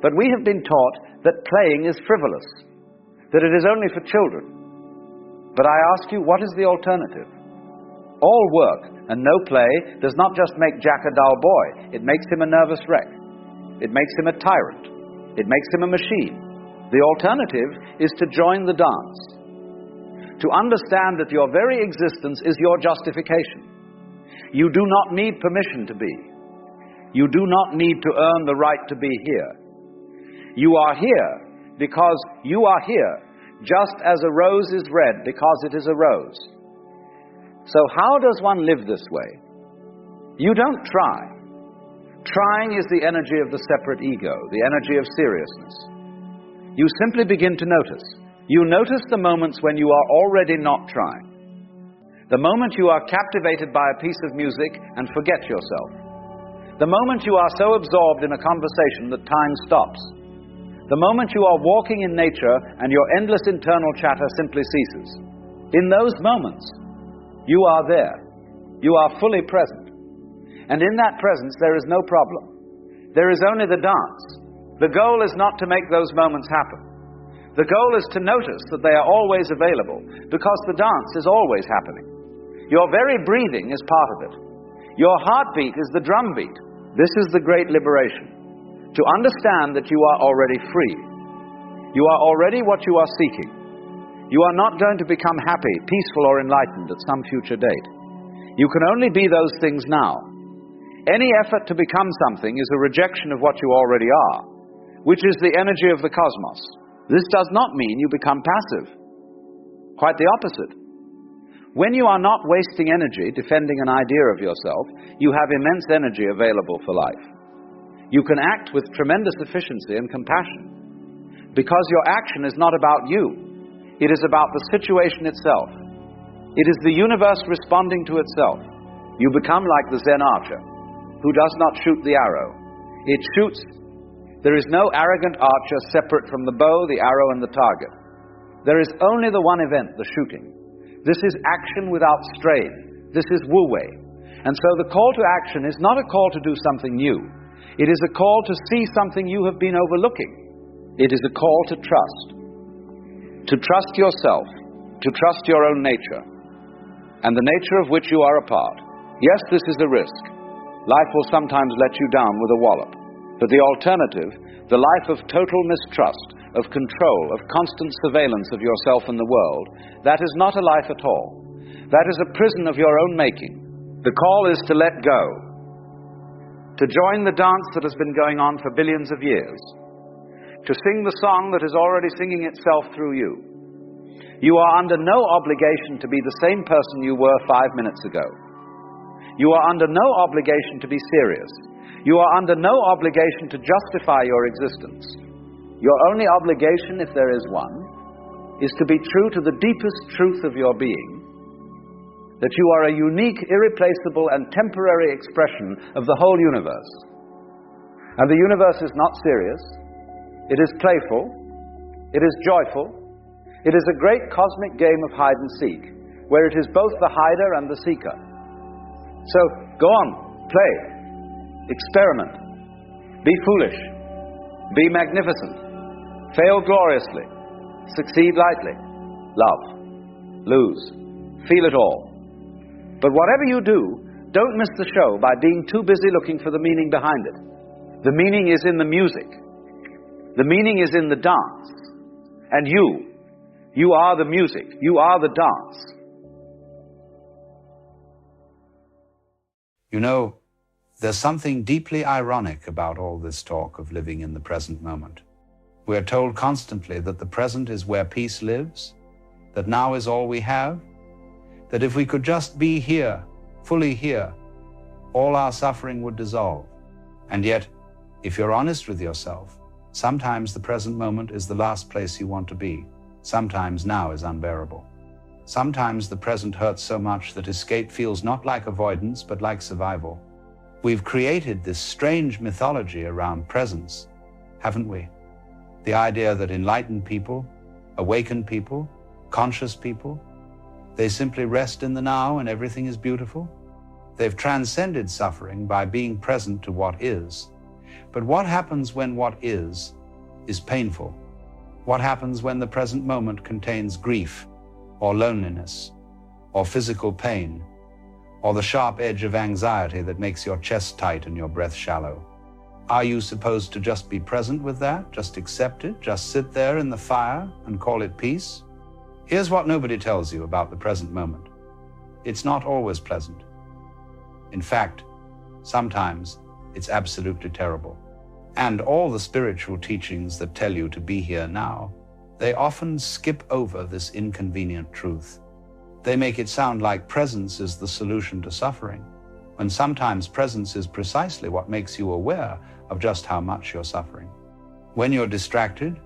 But we have been taught that playing is frivolous, that it is only for children. But I ask you, what is the alternative? All work and no play does not just make Jack a dull boy. It makes him a nervous wreck. It makes him a tyrant. It makes him a machine. The alternative is to join the dance. To understand that your very existence is your justification. You do not need permission to be. You do not need to earn the right to be here. You are here because you are here, just as a rose is red because it is a rose. So how does one live this way? You don't try. Trying is the energy of the separate ego, the energy of seriousness. You simply begin to notice. You notice the moments when you are already not trying. The moment you are captivated by a piece of music and forget yourself. The moment you are so absorbed in a conversation that time stops. The moment you are walking in nature and your endless internal chatter simply ceases. In those moments, you are there. You are fully present. And in that presence, there is no problem. There is only the dance. The goal is not to make those moments happen. The goal is to notice that they are always available, because the dance is always happening. Your very breathing is part of it. Your heartbeat is the drum beat. This is the great liberation. To understand that you are already free. You are already what you are seeking. You are not going to become happy, peaceful, or enlightened at some future date. You can only be those things now. Any effort to become something is a rejection of what you already are, which is the energy of the cosmos. This does not mean you become passive. Quite the opposite. When you are not wasting energy defending an idea of yourself, you have immense energy available for life. You can act with tremendous efficiency and compassion, because your action is not about you. It is about the situation itself. It is the universe responding to itself. You become like the Zen archer, who does not shoot the arrow. It shoots. There is no arrogant archer separate from the bow, the arrow, and the target. There is only the one event, the shooting. This is action without strain. This is wu-wei. And so the call to action is not a call to do something new. It is a call to see something you have been overlooking. It is a call to trust. To trust yourself, to trust your own nature, and the nature of which you are a part. Yes, this is a risk. Life will sometimes let you down with a wallop. But the alternative, the life of total mistrust, of control, of constant surveillance of yourself and the world, that is not a life at all. That is a prison of your own making. The call is to let go, to join the dance that has been going on for billions of years, to sing the song that is already singing itself through you. You are under no obligation to be the same person you were 5 minutes ago. You are under no obligation to be serious. You are under no obligation to justify your existence. Your only obligation, if there is one, is to be true to the deepest truth of your being, that you are a unique, irreplaceable, and temporary expression of the whole universe. And the universe is not serious. It is playful. It is joyful. It is a great cosmic game of hide and seek, where it is both the hider and the seeker. So, go on, play, experiment, be foolish, be magnificent, fail gloriously, succeed lightly, love, lose, feel it all. But whatever you do, don't miss the show by being too busy looking for the meaning behind it. The meaning is in the music. The meaning is in the dance. And you are the music. You are the dance. You know, there's something deeply ironic about all this talk of living in the present moment. We're told constantly that the present is where peace lives, that now is all we have, that if we could just be here, fully here, all our suffering would dissolve. And yet, if you're honest with yourself, sometimes the present moment is the last place you want to be. Sometimes now is unbearable. Sometimes the present hurts so much that escape feels not like avoidance, but like survival. We've created this strange mythology around presence, haven't we? The idea that enlightened people, awakened people, conscious people, they simply rest in the now and everything is beautiful. They've transcended suffering by being present to what is. But what happens when what is painful? What happens when the present moment contains grief, or loneliness, or physical pain, or the sharp edge of anxiety that makes your chest tight and your breath shallow? Are you supposed to just be present with that, just accept it, just sit there in the fire and call it peace? Here's what nobody tells you about the present moment. It's not always pleasant. In fact, sometimes it's absolutely terrible. And all the spiritual teachings that tell you to be here now, they often skip over this inconvenient truth. They make it sound like presence is the solution to suffering, when sometimes presence is precisely what makes you aware of just how much you're suffering. When you're distracted,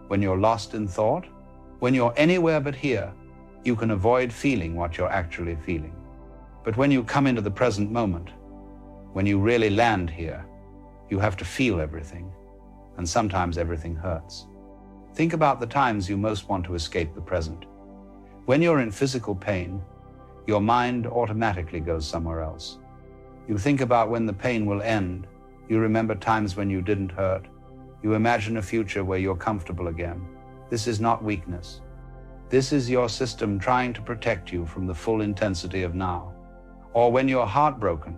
when you're lost in thought, when you're anywhere but here, you can avoid feeling what you're actually feeling. But when you come into the present moment, when you really land here, you have to feel everything, and sometimes everything hurts. Think about the times you most want to escape the present. When you're in physical pain, your mind automatically goes somewhere else. You think about when the pain will end. You remember times when you didn't hurt. You imagine a future where you're comfortable again. This is not weakness. This is your system trying to protect you from the full intensity of now. Or when you're heartbroken,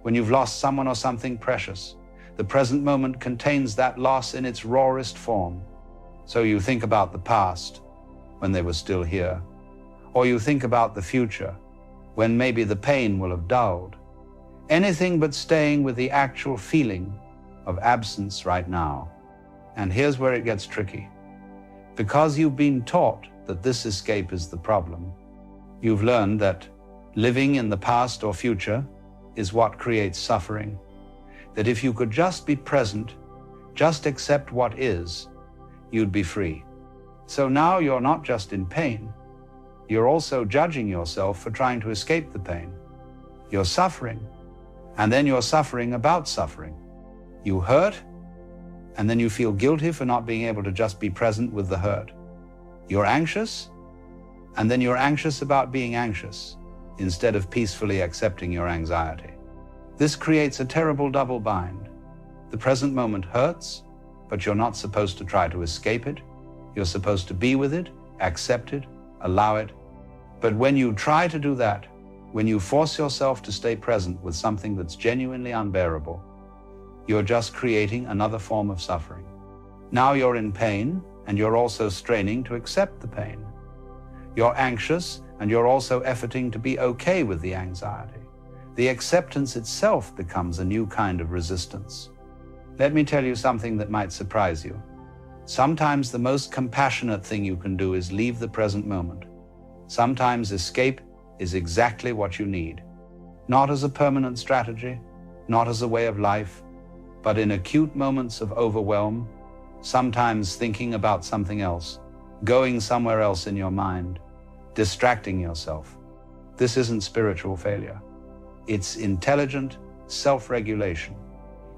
when you've lost someone or something precious, the present moment contains that loss in its rawest form. So you think about the past, when they were still here. Or you think about the future, when maybe the pain will have dulled. Anything but staying with the actual feeling of absence right now. And here's where it gets tricky. Because you've been taught that this escape is the problem, You've learned that living in the past or future is what creates suffering. That if you could just be present, just accept what is, you'd be free. So now you're not just in pain, you're also judging yourself for trying to escape the pain. You're suffering, and then you're suffering about suffering. You hurt, and then you feel guilty for not being able to just be present with the hurt. You're anxious, and then you're anxious about being anxious, instead of peacefully accepting your anxiety. This creates a terrible double bind. The present moment hurts, but you're not supposed to try to escape it. You're supposed to be with it, accept it, allow it. But when you try to do that, when you force yourself to stay present with something that's genuinely unbearable, you're just creating another form of suffering. Now you're in pain, and you're also straining to accept the pain. You're anxious, and you're also efforting to be okay with the anxiety. The acceptance itself becomes a new kind of resistance. Let me tell you something that might surprise you. Sometimes the most compassionate thing you can do is leave the present moment. Sometimes escape is exactly what you need. Not as a permanent strategy, not as a way of life, but in acute moments of overwhelm, sometimes thinking about something else, going somewhere else in your mind, distracting yourself. This isn't spiritual failure. It's intelligent self-regulation.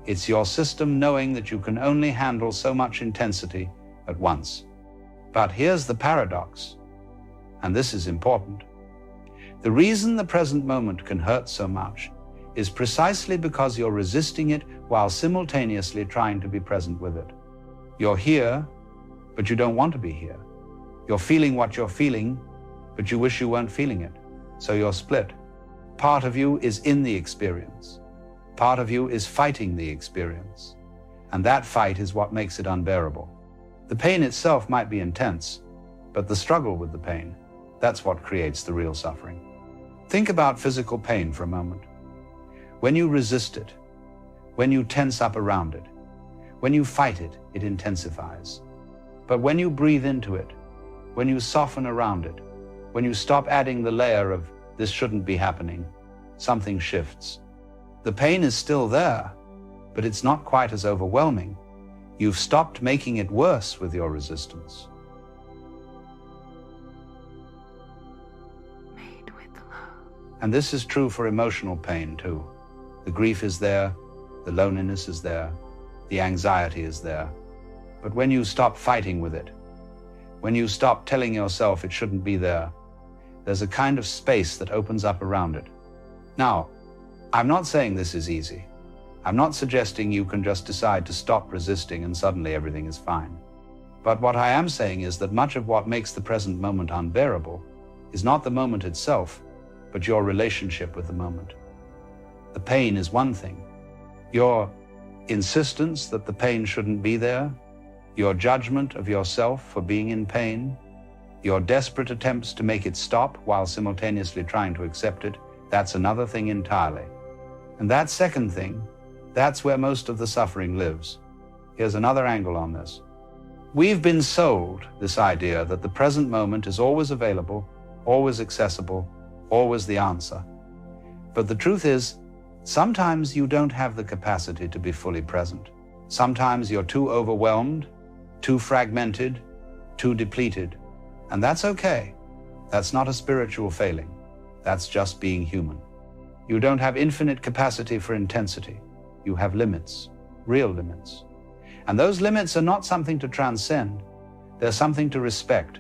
It's your system knowing that you can only handle so much intensity at once. But here's the paradox, and this is important. The reason the present moment can hurt so much is precisely because you're resisting it while simultaneously trying to be present with it. You're here, but you don't want to be here. You're feeling what you're feeling, but you wish you weren't feeling it, so you're split. Part of you is in the experience. Part of you is fighting the experience. And that fight is what makes it unbearable. The pain itself might be intense, but the struggle with the pain, that's what creates the real suffering. Think about physical pain for a moment. When you resist it, when you tense up around it, when you fight it, it intensifies. But when you breathe into it, when you soften around it, when you stop adding the layer of this shouldn't be happening, something shifts. The pain is still there, but it's not quite as overwhelming. You've stopped making it worse with your resistance. Made with love. And this is true for emotional pain too. The grief is there, the loneliness is there, the anxiety is there. But when you stop fighting with it, when you stop telling yourself it shouldn't be there, there's a kind of space that opens up around it. Now, I'm not saying this is easy. I'm not suggesting you can just decide to stop resisting and suddenly everything is fine. But what I am saying is that much of what makes the present moment unbearable is not the moment itself, but your relationship with the moment. The pain is one thing. Your insistence that the pain shouldn't be there, your judgment of yourself for being in pain, your desperate attempts to make it stop while simultaneously trying to accept it, that's another thing entirely. And that second thing, that's where most of the suffering lives. Here's another angle on this. We've been sold this idea that the present moment is always available, always accessible, always the answer. But the truth is, sometimes you don't have the capacity to be fully present. Sometimes you're too overwhelmed, too fragmented, too depleted. And that's okay. That's not a spiritual failing. That's just being human. You don't have infinite capacity for intensity. You have limits, real limits. And those limits are not something to transcend. They're something to respect.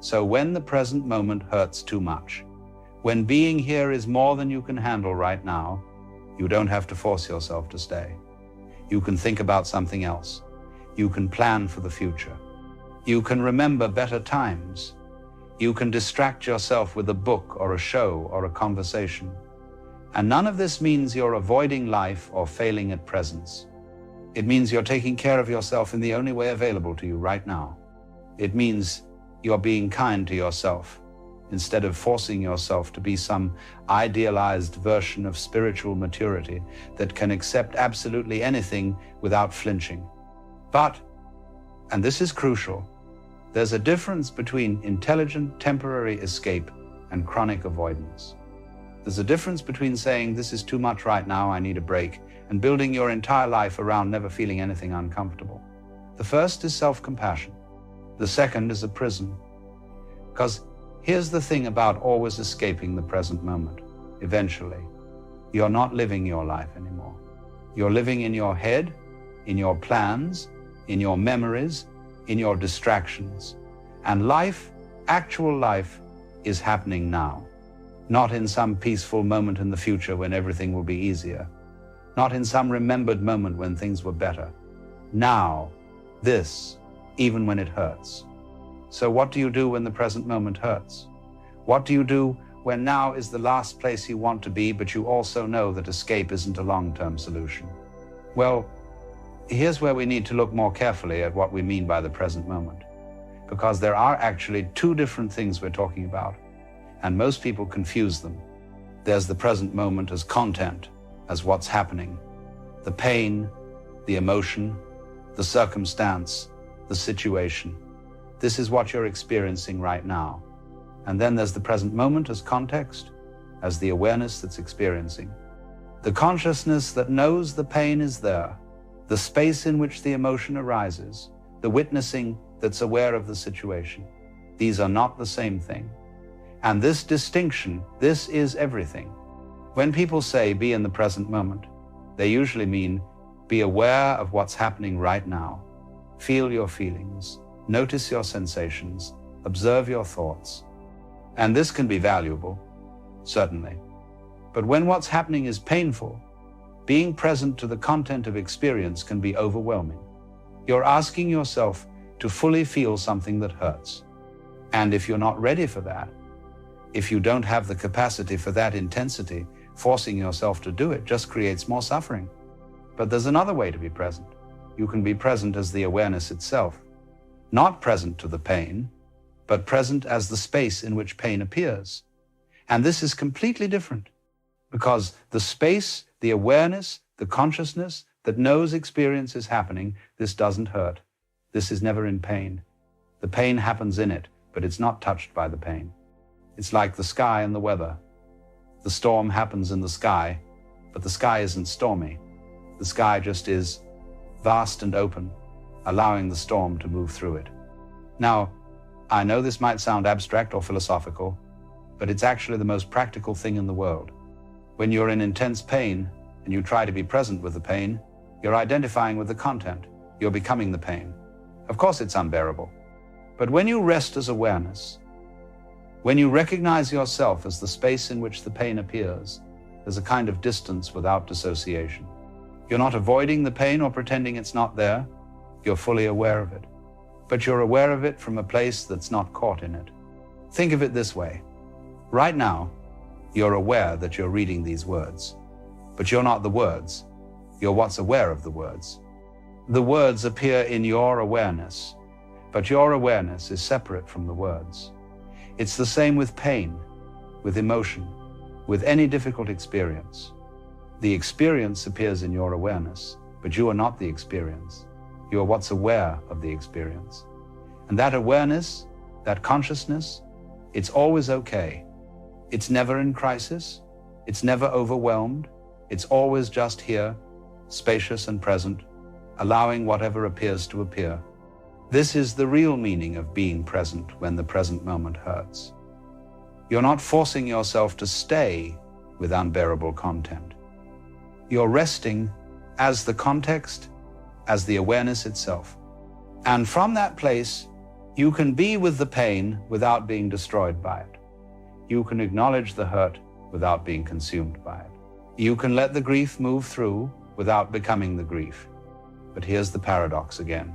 So when the present moment hurts too much, when being here is more than you can handle right now, you don't have to force yourself to stay. You can think about something else. You can plan for the future. You can remember better times. You can distract yourself with a book or a show or a conversation. And none of this means you're avoiding life or failing at presence. It means you're taking care of yourself in the only way available to you right now. It means you're being kind to yourself instead of forcing yourself to be some idealized version of spiritual maturity that can accept absolutely anything without flinching. But, and this is crucial, there's a difference between intelligent temporary escape and chronic avoidance. There's a difference between saying, "This is too much right now, I need a break," and building your entire life around never feeling anything uncomfortable. The first is self-compassion. The second is a prison. Because here's the thing about always escaping the present moment. Eventually, you're not living your life anymore. You're living in your head, in your plans, in your memories, in your distractions. And life, actual life, is happening now. Not in some peaceful moment in the future when everything will be easier. Not in some remembered moment when things were better. Now, this, even when it hurts. So what do you do when the present moment hurts? What do you do when now is the last place you want to be, but you also know that escape isn't a long-term solution? Well, here's where we need to look more carefully at what we mean by the present moment. Because there are actually two different things we're talking about, and most people confuse them. There's the present moment as content, as what's happening, the pain, the emotion, the circumstance, the situation. This is what you're experiencing right now. And then there's the present moment as context, as the awareness that's experiencing. The consciousness that knows the pain is there, the space in which the emotion arises, the witnessing that's aware of the situation. These are not the same thing. And this distinction, this is everything. When people say be in the present moment, they usually mean be aware of what's happening right now. Feel your feelings, notice your sensations, observe your thoughts. And this can be valuable, certainly. But when what's happening is painful, being present to the content of experience can be overwhelming. You're asking yourself to fully feel something that hurts. And if you're not ready for that, if you don't have the capacity for that intensity, forcing yourself to do it just creates more suffering. But there's another way to be present. You can be present as the awareness itself, not present to the pain, but present as the space in which pain appears. And this is completely different, because the space, the awareness, the consciousness that knows experience is happening, this doesn't hurt. This is never in pain. The pain happens in it, but it's not touched by the pain. It's like the sky and the weather. The storm happens in the sky, but the sky isn't stormy. The sky just is vast and open, allowing the storm to move through it. Now, I know this might sound abstract or philosophical, but it's actually the most practical thing in the world. When you're in intense pain and you try to be present with the pain, you're identifying with the content. You're becoming the pain. Of course, it's unbearable. But when you rest as awareness, when you recognize yourself as the space in which the pain appears, there's a kind of distance without dissociation. You're not avoiding the pain or pretending it's not there. You're fully aware of it. But you're aware of it from a place that's not caught in it. Think of it this way. Right now, you're aware that you're reading these words. But you're not the words. You're what's aware of the words. The words appear in your awareness, but your awareness is separate from the words. It's the same with pain, with emotion, with any difficult experience. The experience appears in your awareness, but you are not the experience. You are what's aware of the experience. And that awareness, that consciousness, it's always okay. It's never in crisis. It's never overwhelmed. It's always just here, spacious and present, allowing whatever appears to appear. This is the real meaning of being present when the present moment hurts. You're not forcing yourself to stay with unbearable content. You're resting as the context, as the awareness itself. And from that place, you can be with the pain without being destroyed by it. You can acknowledge the hurt without being consumed by it. You can let the grief move through without becoming the grief. But here's the paradox again.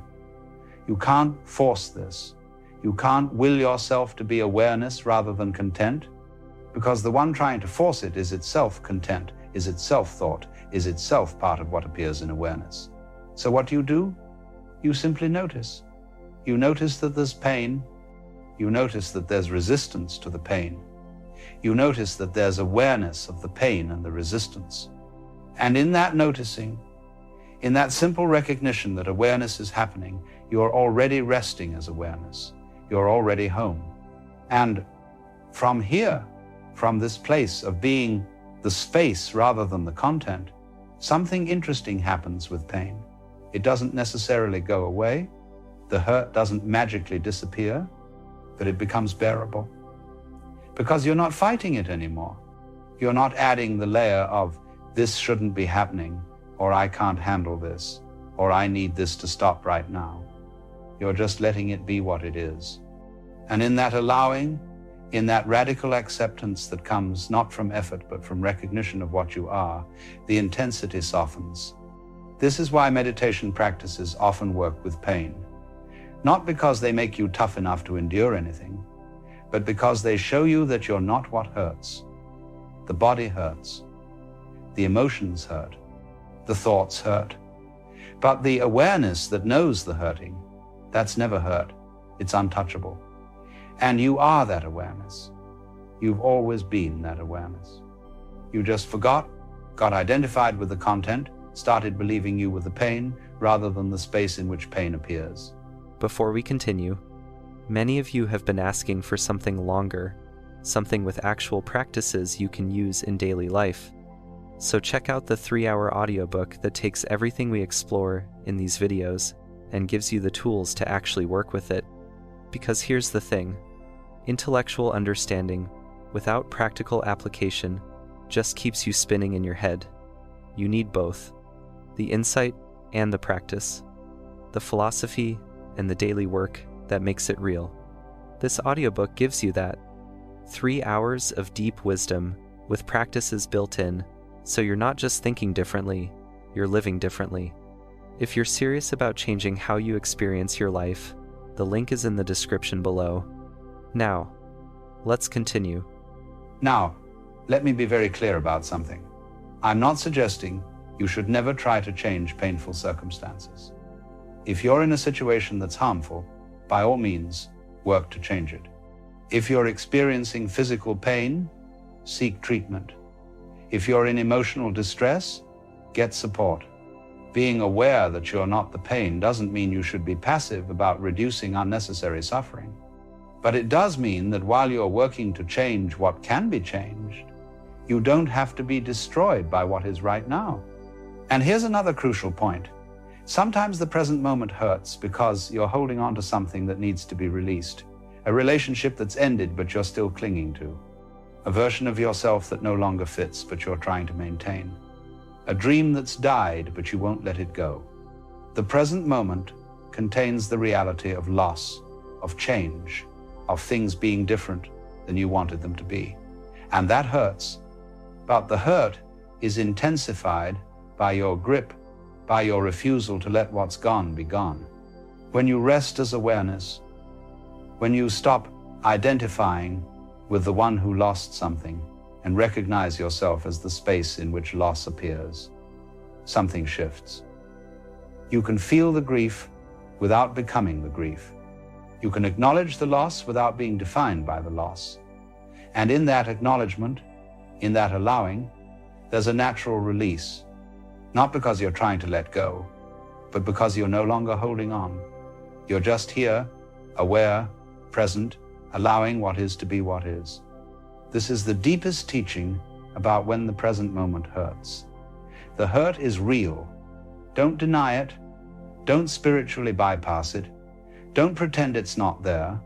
You can't force this. You can't will yourself to be awareness rather than content, because the one trying to force it is itself content, is itself thought, is itself part of what appears in awareness. So what do? You simply notice. You notice that there's pain. You notice that there's resistance to the pain. You notice that there's awareness of the pain and the resistance. And in that noticing, in that simple recognition that awareness is happening, you're already resting as awareness. You're already home. And From here, from this place of being the space rather than the content, something interesting happens with pain. It doesn't necessarily go away. The hurt doesn't magically disappear, but it becomes bearable. Because you're not fighting it anymore. You're not adding the layer of this shouldn't be happening, or I can't handle this, or I need this to stop right now. You're just letting it be what it is. And in that allowing, in that radical acceptance that comes not from effort but from recognition of what you are, the intensity softens. This is why meditation practices often work with pain. Not because they make you tough enough to endure anything, but because they show you that you're not what hurts. The body hurts. The emotions hurt. The thoughts hurt. But the awareness that knows the hurting, that's never hurt. It's untouchable. And you are that awareness. You've always been that awareness. You just forgot, got identified with the content, started believing you were the pain rather than the space in which pain appears. Before we continue, many of you have been asking for something longer, something with actual practices you can use in daily life. So check out the 3-hour audiobook that takes everything we explore in these videos and gives you the tools to actually work with it. Because here's the thing, intellectual understanding without practical application just keeps you spinning in your head. You need both, the insight and the practice, the philosophy and the daily work that makes it real. This audiobook gives you that. 3 hours of deep wisdom with practices built in, so you're not just thinking differently, you're living differently. If you're serious about changing how you experience your life, the link is in the description below. Now, let's continue. Now, let me be very clear about something. I'm not suggesting you should never try to change painful circumstances. If you're in a situation that's harmful, by all means, work to change it. If you're experiencing physical pain, seek treatment. If you're in emotional distress, get support. Being aware that you're not the pain doesn't mean you should be passive about reducing unnecessary suffering. But it does mean that while you're working to change what can be changed, you don't have to be destroyed by what is right now. And here's another crucial point. Sometimes the present moment hurts because you're holding on to something that needs to be released. A relationship that's ended but you're still clinging to. A version of yourself that no longer fits but you're trying to maintain. A dream that's died, but you won't let it go. The present moment contains the reality of loss, of change, of things being different than you wanted them to be. And that hurts. But the hurt is intensified by your grip, by your refusal to let what's gone be gone. When you rest as awareness, when you stop identifying with the one who lost something, and recognize yourself as the space in which loss appears, something shifts. You can feel the grief without becoming the grief. You can acknowledge the loss without being defined by the loss. And in that acknowledgement, in that allowing, there's a natural release, not because you're trying to let go, but because you're no longer holding on. You're just here, aware, present, allowing what is to be what is. This is the deepest teaching about when the present moment hurts. The hurt is real. Don't deny it. Don't spiritually bypass it. Don't pretend it's not there.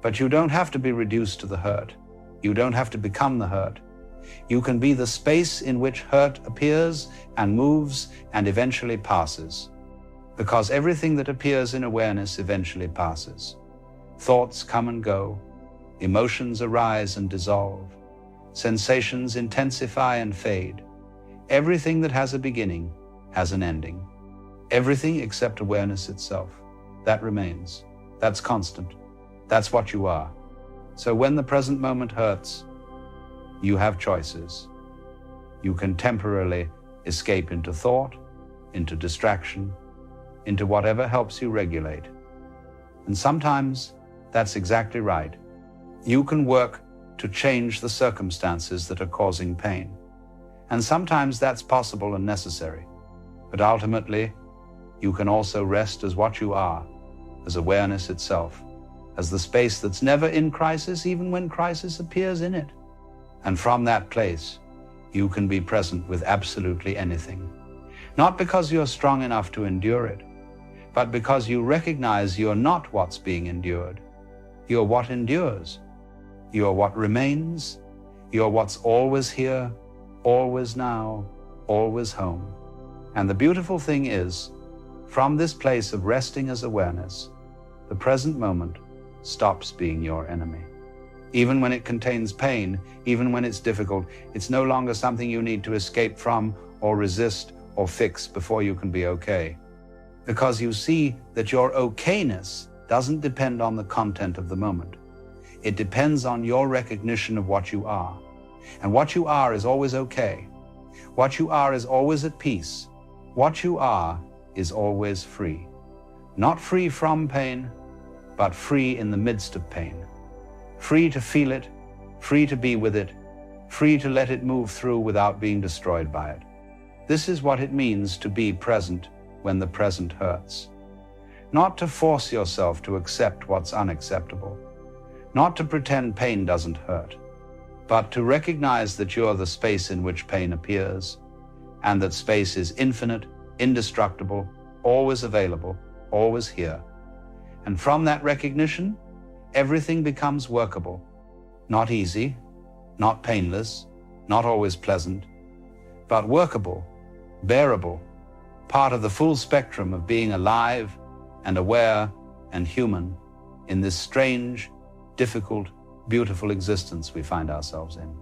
But you don't have to be reduced to the hurt. You don't have to become the hurt. You can be the space in which hurt appears and moves and eventually passes. Because everything that appears in awareness eventually passes. Thoughts come and go. Emotions arise and dissolve. Sensations intensify and fade. Everything that has a beginning has an ending. Everything except awareness itself. That remains. That's constant. That's what you are. So when the present moment hurts, you have choices. You can temporarily escape into thought, into distraction, into whatever helps you regulate. And sometimes that's exactly right. You can work to change the circumstances that are causing pain. And sometimes that's possible and necessary. But ultimately, you can also rest as what you are, as awareness itself, as the space that's never in crisis, even when crisis appears in it. And from that place, you can be present with absolutely anything. Not because you're strong enough to endure it, but because you recognize you're not what's being endured. You're what endures. You're what remains. You're what's always here, always now, always home. And the beautiful thing is, from this place of resting as awareness, the present moment stops being your enemy. Even when it contains pain, even when it's difficult, it's no longer something you need to escape from or resist or fix before you can be okay. Because you see that your okayness doesn't depend on the content of the moment. It depends on your recognition of what you are. And what you are is always okay. What you are is always at peace. What you are is always free. Not free from pain, but free in the midst of pain. Free to feel it, free to be with it, free to let it move through without being destroyed by it. This is what it means to be present when the present hurts. Not to force yourself to accept what's unacceptable. Not to pretend pain doesn't hurt, but to recognize that you're the space in which pain appears, and that space is infinite, indestructible, always available, always here. And from that recognition, everything becomes workable. Not easy, not painless, not always pleasant, but workable, bearable, part of the full spectrum of being alive and aware and human in this strange, difficult, beautiful existence we find ourselves in.